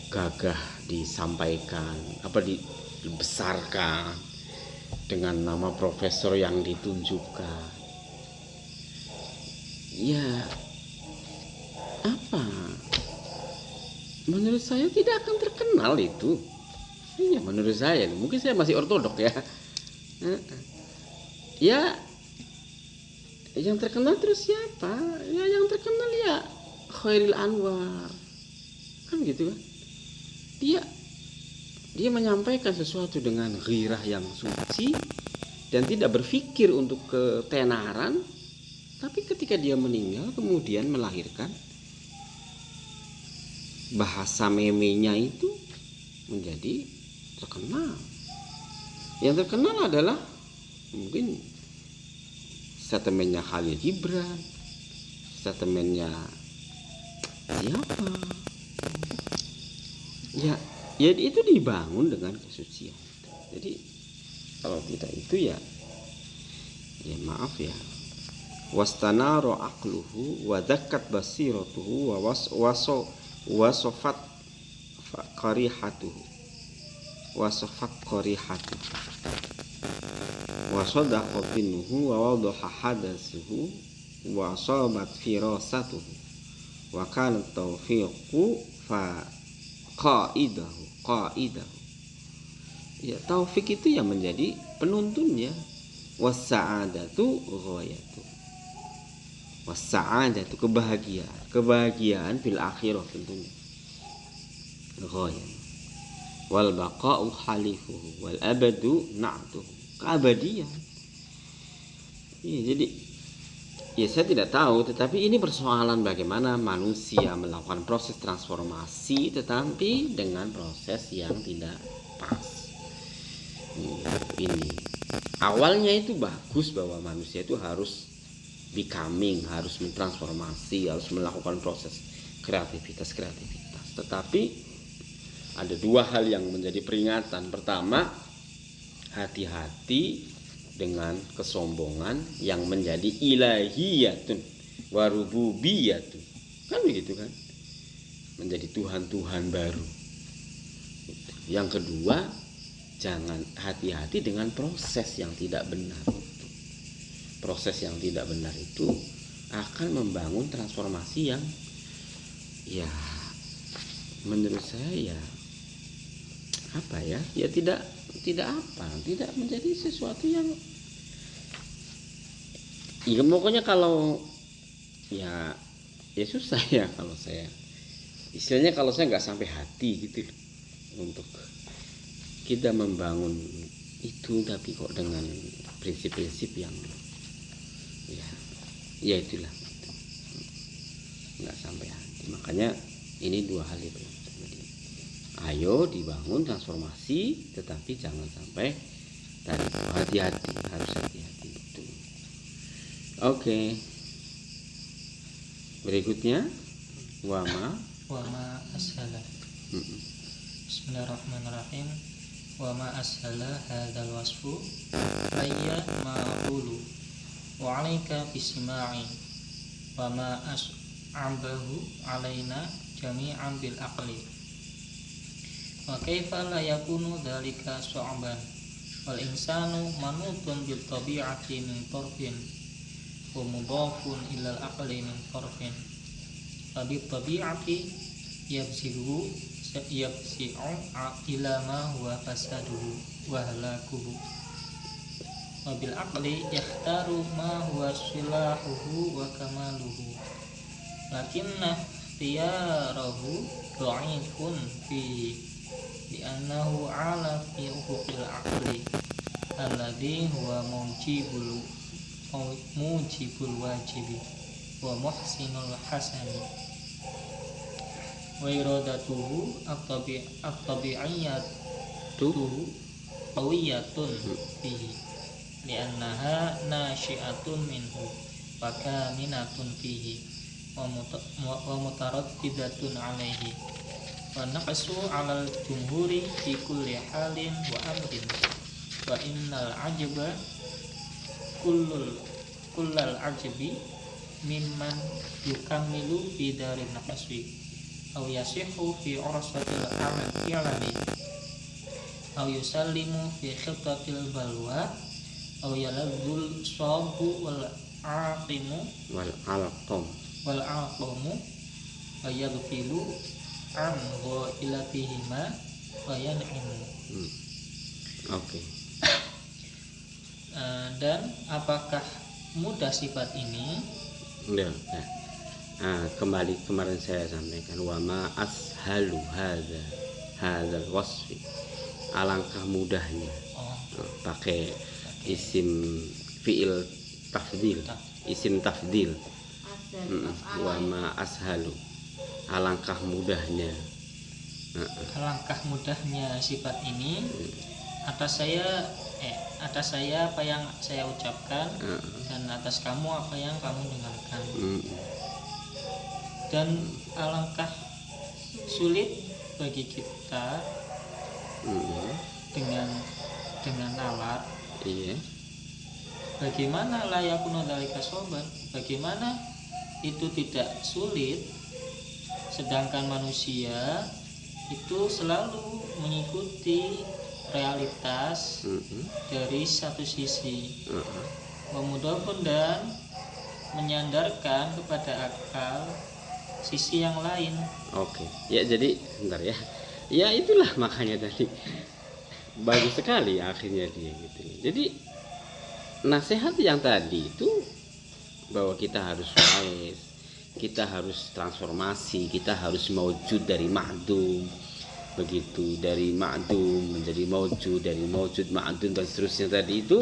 gagah disampaikan, dibesarkan dengan nama profesor yang ditunjukkan. Ya, apa? Menurut saya tidak akan terkenal itu. Iya, menurut saya. Mungkin saya masih ortodok ya. Ya, yang terkenal terus siapa? Ya, yang terkenal ya Khairil Anwar. Kan gitu kan? Dia menyampaikan sesuatu dengan ghirah yang suci dan tidak berpikir untuk ketenaran, tapi ketika dia meninggal kemudian melahirkan bahasa memenya itu menjadi terkenal. Yang terkenal adalah mungkin statementnya Khalil Gibran, statementnya siapa? Ya itu dibangun dengan kesucian. Jadi kalau tidak itu ya maaf ya. Wastanaro aqluhu wa dzakkat basiratuhu wa wasofat qarihatuhu wa sadaqa binuhu wa wadaha hadatsuhu wa asabat firasatuhu wa kana tawfiqu fa qaidahu. Ya, taufik itu yang menjadi penuntunnya. Was-sa'adatu ghayatu. Was-sa'adatu kebahagiaan fil akhirah tentunya. Ghayat. Wal baqa'u halifuhu wal abadu na'tuhu. Keabadian. Ya, jadi saya tidak tahu, tetapi ini persoalan bagaimana manusia melakukan proses transformasi tetapi dengan proses yang tidak pas. Ini awalnya itu bagus bahwa manusia itu harus becoming, harus mentransformasi, harus melakukan proses kreativitas. Tetapi ada dua hal yang menjadi peringatan. Pertama, hati-hati dengan kesombongan yang menjadi ilahiyatun wa rububiyatun. Kan begitu kan? Menjadi Tuhan baru. Yang kedua, jangan hati-hati dengan proses yang tidak benar. Proses yang tidak benar itu akan membangun transformasi yang menurut saya tidak menjadi sesuatu yang pokoknya kalau susah ya kalau saya istilahnya, kalau saya nggak sampai hati gitu untuk kita membangun itu, tapi kok dengan prinsip-prinsip yang itulah nggak sampai hati. Makanya ini dua hal itu. Ayo dibangun transformasi, tetapi jangan sampai tadi hati-hati, harus hati-hati betul. Oke. Berikutnya wama ashala. Bismillahirrahmanirrahim. Wama ashala hadzal wasfu ayya ma'qulu wa 'alaika bisma'i wama as'abahu 'alaina jami'an bil aqli. Wa kaifa la yakunu dzalika su'ban wal insanu manutun bil tabi'ati min tarfin wa mudhafun ila al aqli min tarfin fa bi tabi'ati yabsihu ila ma huwa fasaduhu wa halakuhu wa bil aqli yakhtaru ma huwa silahuhu wa kamaluhu lakinna ikhtiyarahu dha'ifun fi li'annahu ala fi ufuqil aqli alladhi huwa mujibul wajibi wa muhsinul hasani wa iradatuhu at-tabi'iyyatuhu qawiyatun fihi li'annaha nashi'atun minhu wa kaminatun fihi wa mutaraddidatun alaihi wa naqsu 'alal jumhuri fi kulli halin wa amrin wa innal ajaba kullal ajabi mimman yukammilu fi darin naqsi aw yasihu fi ursatil i'lani aw yusallimu fi khitatil balwa aw yaladzul sabu wal aqimu wal alqam wa yaghfilu an ilatihima wa yan'imu. Oke. Dan apakah mudah sifat ini? Ya. Kembali kemarin saya sampaikan wa ma ashalu hadzal wasfi. Alangkah mudahnya. Pakai isim fiil tafdil. Isim tafdil. Wa ma ashalu. Alangkah mudahnya. Alangkah mudahnya sifat ini atas saya apa yang saya ucapkan dan atas kamu apa yang kamu dengarkan. Dan alangkah sulit bagi kita dengan alat. Iya. Bagaimana la yakunu dzalika soban? Bagaimana itu tidak sulit sedangkan manusia itu selalu mengikuti realitas dari satu sisi, memudahkan dan menyandarkan kepada akal sisi yang lain. Oke. Ya jadi bentar ya. Ya itulah makanya tadi bagus sekali akhirnya dia gitu. Jadi nasihat yang tadi itu bahwa kita harus wais, kita harus transformasi, kita harus maujud dari ma'dum, begitu, dari ma'dum menjadi maujud, dari maujud ma'dum dan seterusnya tadi itu.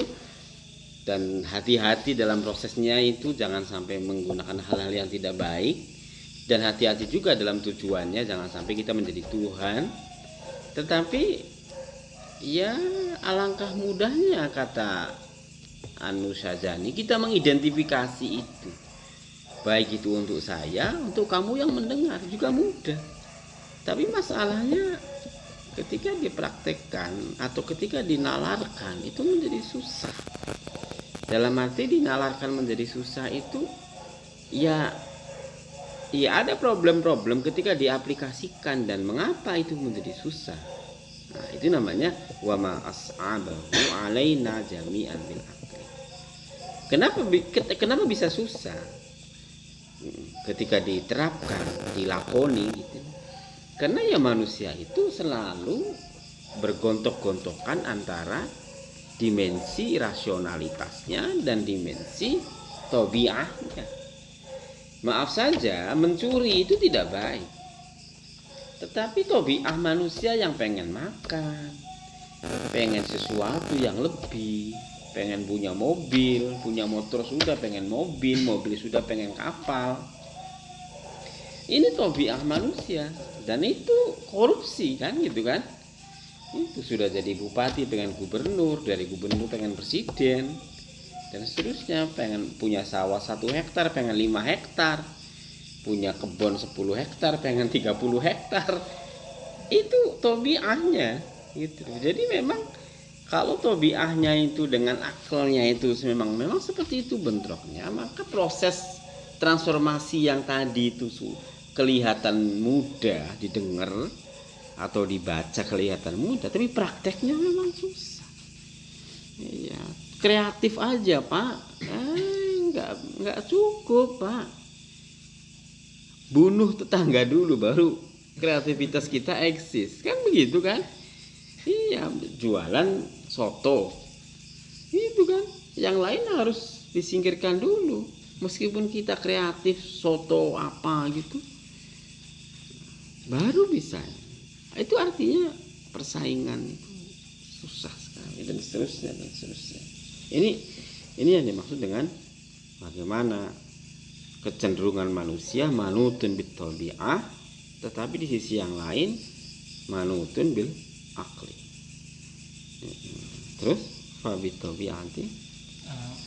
Dan hati-hati dalam prosesnya itu, jangan sampai menggunakan hal-hal yang tidak baik, dan hati-hati juga dalam tujuannya, jangan sampai kita menjadi Tuhan. Tetapi ya alangkah mudahnya kata Anu Syazani kita mengidentifikasi itu, baik itu untuk saya, untuk kamu yang mendengar juga mudah. Tapi masalahnya ketika dipraktekkan atau ketika dinalarkan itu menjadi susah. Dalam arti dinalarkan menjadi susah itu ya ada problem-problem ketika diaplikasikan. Dan mengapa itu menjadi susah? Nah, itu namanya wa ma as'abahu alaina jami'an bil aqli. Kenapa bisa susah ketika diterapkan, dilakoni gitu? Karena ya manusia itu selalu bergontok-gontokan antara dimensi rasionalitasnya dan dimensi tabiahnya. Maaf saja, mencuri itu tidak baik. Tetapi tabiah manusia yang pengen makan, pengen sesuatu yang lebih, pengen punya mobil, punya motor sudah pengen mobil sudah pengen kapal. Ini tabiah manusia, dan itu korupsi kan gitu kan. Itu sudah jadi bupati pengen gubernur, dari gubernur pengen presiden, dan seterusnya. Pengen punya sawah 1 hektar pengen 5 hektar, punya kebun 10 hektar pengen 30 hektar. Itu tabiahnya gitu. Jadi memang kalau tabiahnya itu dengan akalnya itu memang seperti itu bentroknya, maka proses transformasi yang tadi itu kelihatan mudah didengar atau dibaca, kelihatan mudah, tapi prakteknya memang susah. Iya, kreatif aja Pak, nggak cukup Pak. Bunuh tetangga dulu baru kreativitas kita eksis, kan begitu kan? Iya, jualan soto itu kan, yang lain harus disingkirkan dulu. Meskipun kita kreatif soto apa gitu, baru bisa. Itu artinya persaingan itu susah sekali, dan seterusnya. Ini yang dimaksud dengan bagaimana kecenderungan manusia manutun bit tabi'ah, tetapi di sisi yang lain manutun bil akli. Terus fabit tabi'ati,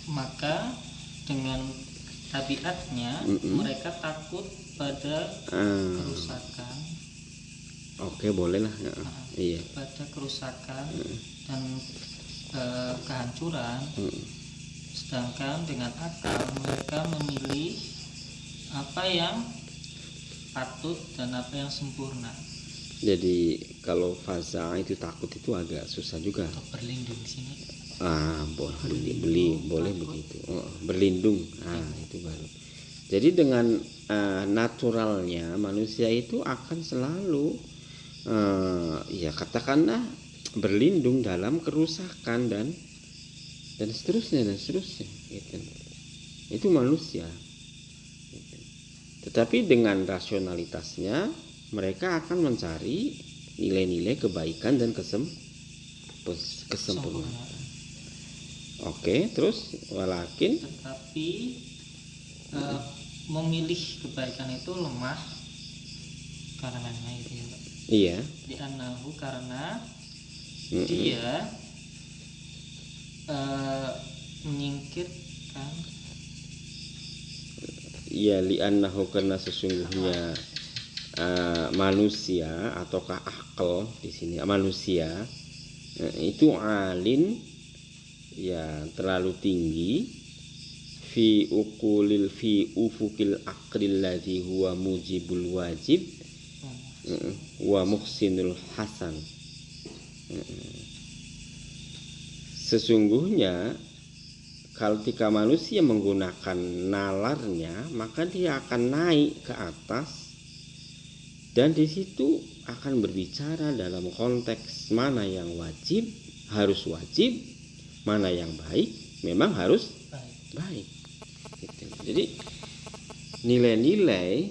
maka dengan tabiatnya mereka takut pada kerusakan. Oke, boleh lah. Ya. Iya. pada kerusakan dan kehancuran, sedangkan dengan akal mereka memilih apa yang patut dan apa yang sempurna. Jadi kalau faza itu takut itu agak susah juga. Untuk berlindung di sini. Boleh begitu. Berlindung. Itu baru. Jadi dengan naturalnya manusia itu akan selalu ya katakanlah berlindung dalam kerusakan dan seterusnya gitu. Itu manusia gitu. Tetapi dengan rasionalitasnya mereka akan mencari nilai-nilai kebaikan dan kesempurnaan. Oke, terus walakin Tetapi memilih kebaikan itu lemah karenanya itu ya, Pak. iya. Li'annahu karena Mm-mm. dia menyingkirkan Ya li'annahu karena sesungguhnya manusia ataukah akal di sini manusia itu alin ya terlalu tinggi fi ufukil aqlil ladzi huwa mujibul wajib wa muhsinul hasan. Sesungguhnya kalau ketika manusia menggunakan nalarnya maka dia akan naik ke atas dan di situ akan berbicara dalam konteks mana yang wajib harus wajib, mana yang baik memang harus baik. Gitu. Jadi nilai-nilai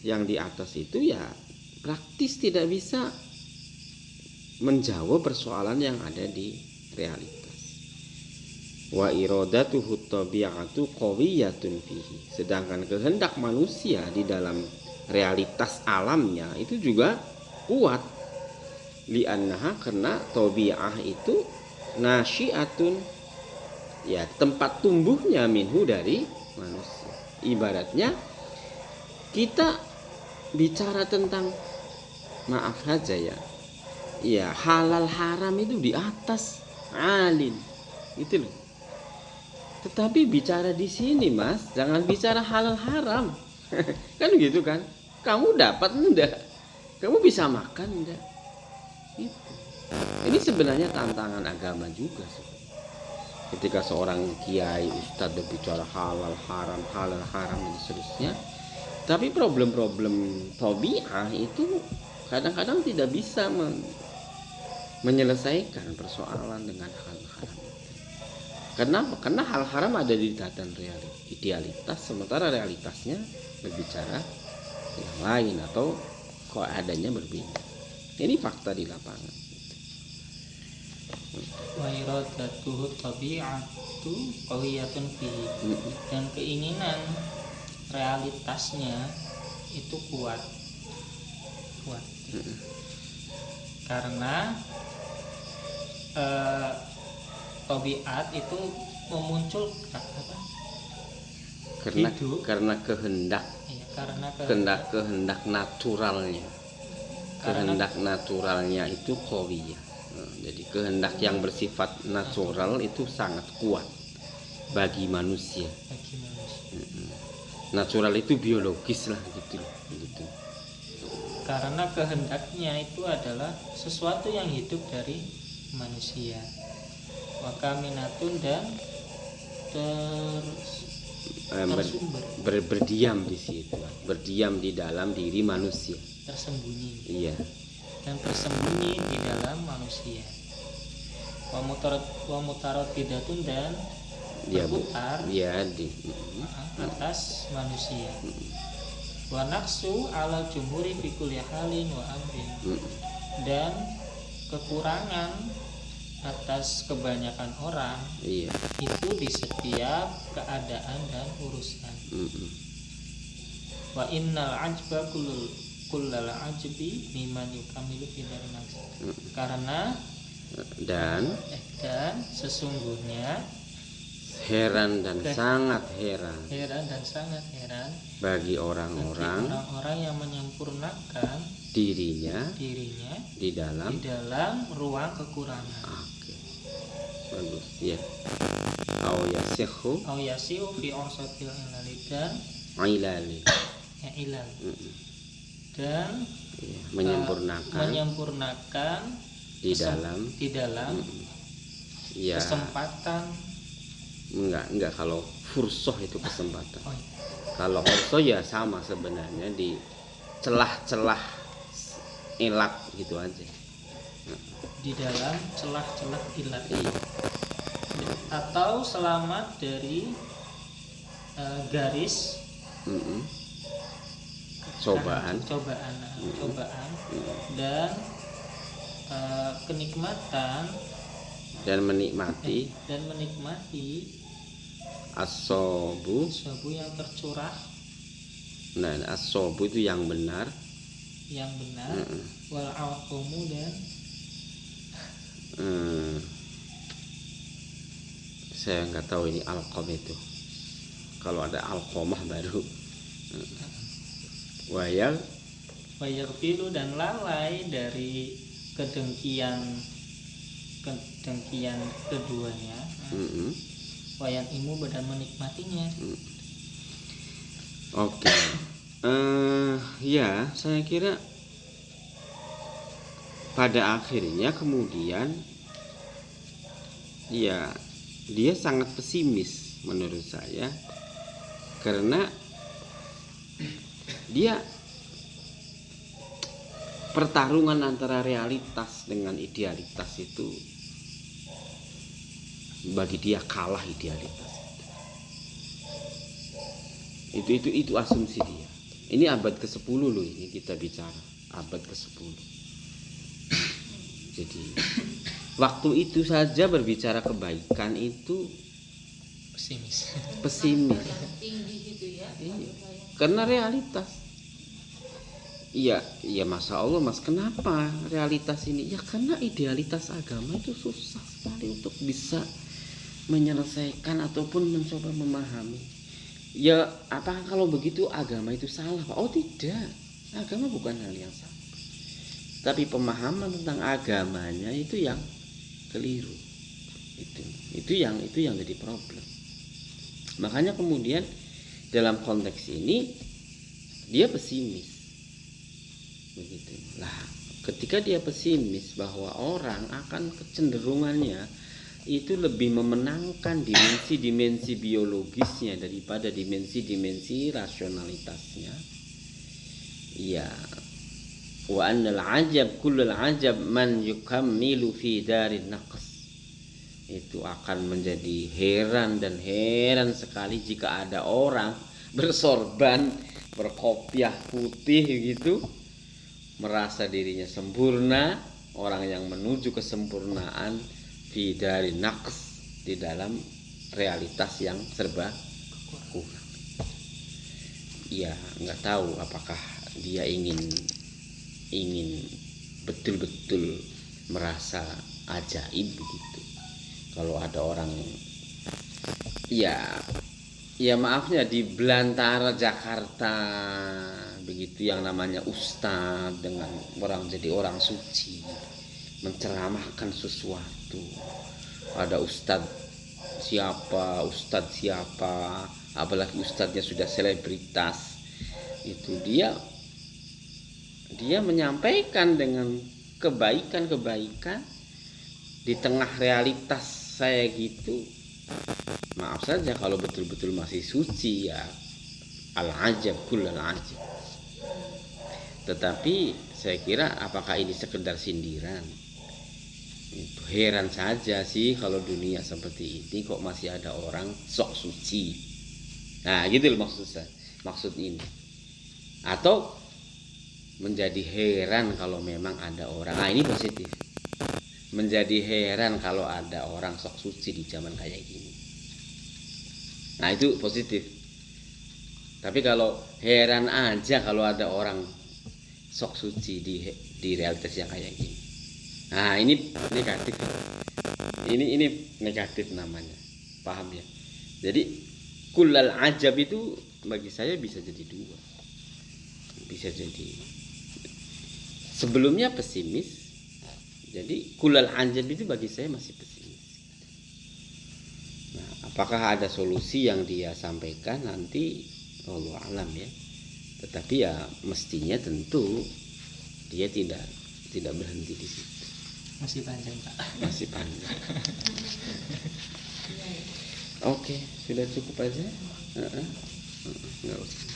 yang di atas itu ya praktis tidak bisa menjawab persoalan yang ada di realitas. Wa iradatuhu tabi'atu qawiyatun fihi. Sedangkan kehendak manusia di dalam realitas alamnya itu juga kuat. Li'annaha karena tabi'ah itu nasyi'atun ya tempat tumbuhnya minhu dari manusia. Ibaratnya kita bicara tentang maaf saja ya. Ya halal haram itu di atas alin. Itu loh. Tetapi bicara di sini Mas, jangan bicara halal haram. Kan gitu kan? Kamu dapat enggak? Kamu bisa makan enggak? Itu. Ini sebenarnya tantangan agama juga sebenarnya. Ketika seorang kiai, ustadz berbicara halal haram dan seterusnya. Tapi problem-problem tabi'ah itu kadang-kadang tidak bisa menyelesaikan persoalan dengan hal haram. Kenapa? Karena hal haram ada di tatanan idealitas, sementara realitasnya berbicara yang lain atau keadaannya berbeda. Ini fakta di lapangan. wa iradatuhu tabi'atu qawiyatun fihi. Dan keinginan realitasnya itu kuat. Karena tabiat itu memunculkan apa? Karena kehendak Ya, karena kehendak naturalnya. Kehendak naturalnya itu qawiyah. Jadi kehendak yang bersifat natural itu sangat kuat bagi manusia. bagi manusia. Natural itu biologis lah gitu. Karena kehendaknya itu adalah sesuatu yang hidup dari manusia. Wakaminatun dan tersumber, berdiam di situ, berdiam di dalam diri manusia. tersembunyi. Iya. Dan tersembunyi di dalam manusia. Wa mutaraddidatun dan Dia berputar di atas manusia. Wa naqsu ala jumhuri fi kulli halin wa amrin. Dan kekurangan atas kebanyakan orang Iya. itu di setiap keadaan dan urusan. Wa innal ajba kullal ajbi mimman yukamilu fi darin. Karena Dan sesungguhnya heran dan sangat heran heran dan sangat heran bagi bagi orang-orang orang-orang yang menyempurnakan dirinya di di dalam. dalam ruang kekurangan. Oke, bagus ya. Au yasihu Au yasiu fi awsatil ilali dan ilali. ilal Mm-mm. dan Ya, menyempurnakan di dalam. Ya, kesempatan. enggak kalau fursoh itu kesempatan. Oh, iya. Kalau orso ya sama sebenarnya, di celah-celah ilat gitu aja. Di dalam celah-celah ilat. Iya. Atau selamat dari garis Mm-mm. Cobaan. cobaan dan kenikmatan Dan menikmati as-sobu. suatu yang tercurah, Nah, as-sobu itu yang benar. Mm-mm. wal alqumu dan Saya nggak tahu ini alqom itu. Kalau ada alqomah baru. Wayal wayarfilu dan lalai dari kedengkian keduanya. mm-mm. Wayan imu dan menikmatinya. Oke. Ya, saya kira pada akhirnya kemudian ya dia sangat pesimis menurut saya, karena dia pertarungan antara realitas dengan idealitas itu, bagi dia kalah idealitas. Itu asumsi dia. Ini abad ke-10 loh, ini kita bicara abad ke-10. Jadi waktu itu saja berbicara kebaikan itu pesimis. tinggi gitu ya. Iya. Karena realitas. Iya, Masya Allah Mas, kenapa realitas ini? Ya karena idealitas agama itu susah sekali untuk bisa menyelesaikan ataupun mencoba memahami. Ya, apakah kalau begitu agama itu salah, Pak? Oh tidak, agama bukan hal yang salah. Tapi pemahaman tentang agamanya itu yang keliru. Itu yang jadi problem. Makanya kemudian dalam konteks ini dia pesimis. Begitu. Lah, ketika dia pesimis bahwa orang akan kecenderungannya itu lebih memenangkan dimensi-dimensi biologisnya daripada dimensi-dimensi rasionalitasnya. Ya, wa annal ajab kullul ajab man yukammilu fi darin naqs. Itu akan menjadi heran dan heran sekali jika ada orang bersorban, berkopiah putih gitu, merasa dirinya sempurna, orang yang menuju kesempurnaan fi darin naqs, di dalam realitas yang serba kurang. Ya, nggak tahu apakah dia ingin betul-betul merasa ajaib begitu. Kalau ada orang ya maafnya di belantara Jakarta begitu, yang namanya ustadz dengan orang jadi orang suci menceramahkan sesuatu, ada ustadz siapa, apalagi ustadznya sudah selebritas, itu dia menyampaikan dengan kebaikan di tengah realitas saya gitu. Maaf saja kalau betul-betul masih suci, ya al-ajab kullal ajab. Tetapi saya kira apakah ini sekedar sindiran? Itu heran saja sih kalau dunia seperti ini kok masih ada orang sok suci. Nah, gitu loh maksud ini. Atau menjadi heran kalau memang ada orang, nah ini positif, menjadi heran kalau ada orang sok suci di zaman kayak gini. Nah itu positif. Tapi kalau heran aja kalau ada orang sok suci di realitas yang kayak gini, nah ini negatif. Ini negatif namanya, paham ya? Jadi kullal ajab itu bagi saya bisa jadi dua, bisa jadi Sebelumnya pesimis. Jadi kulal anjab itu bagi saya masih pesimis. Nah, apakah ada solusi yang dia sampaikan nanti wallahu alam ya. Tetapi ya mestinya tentu dia tidak berhenti di situ. Masih panjang, Pak. Masih panjang. Oke, sudah cukup aja. Nggak usah.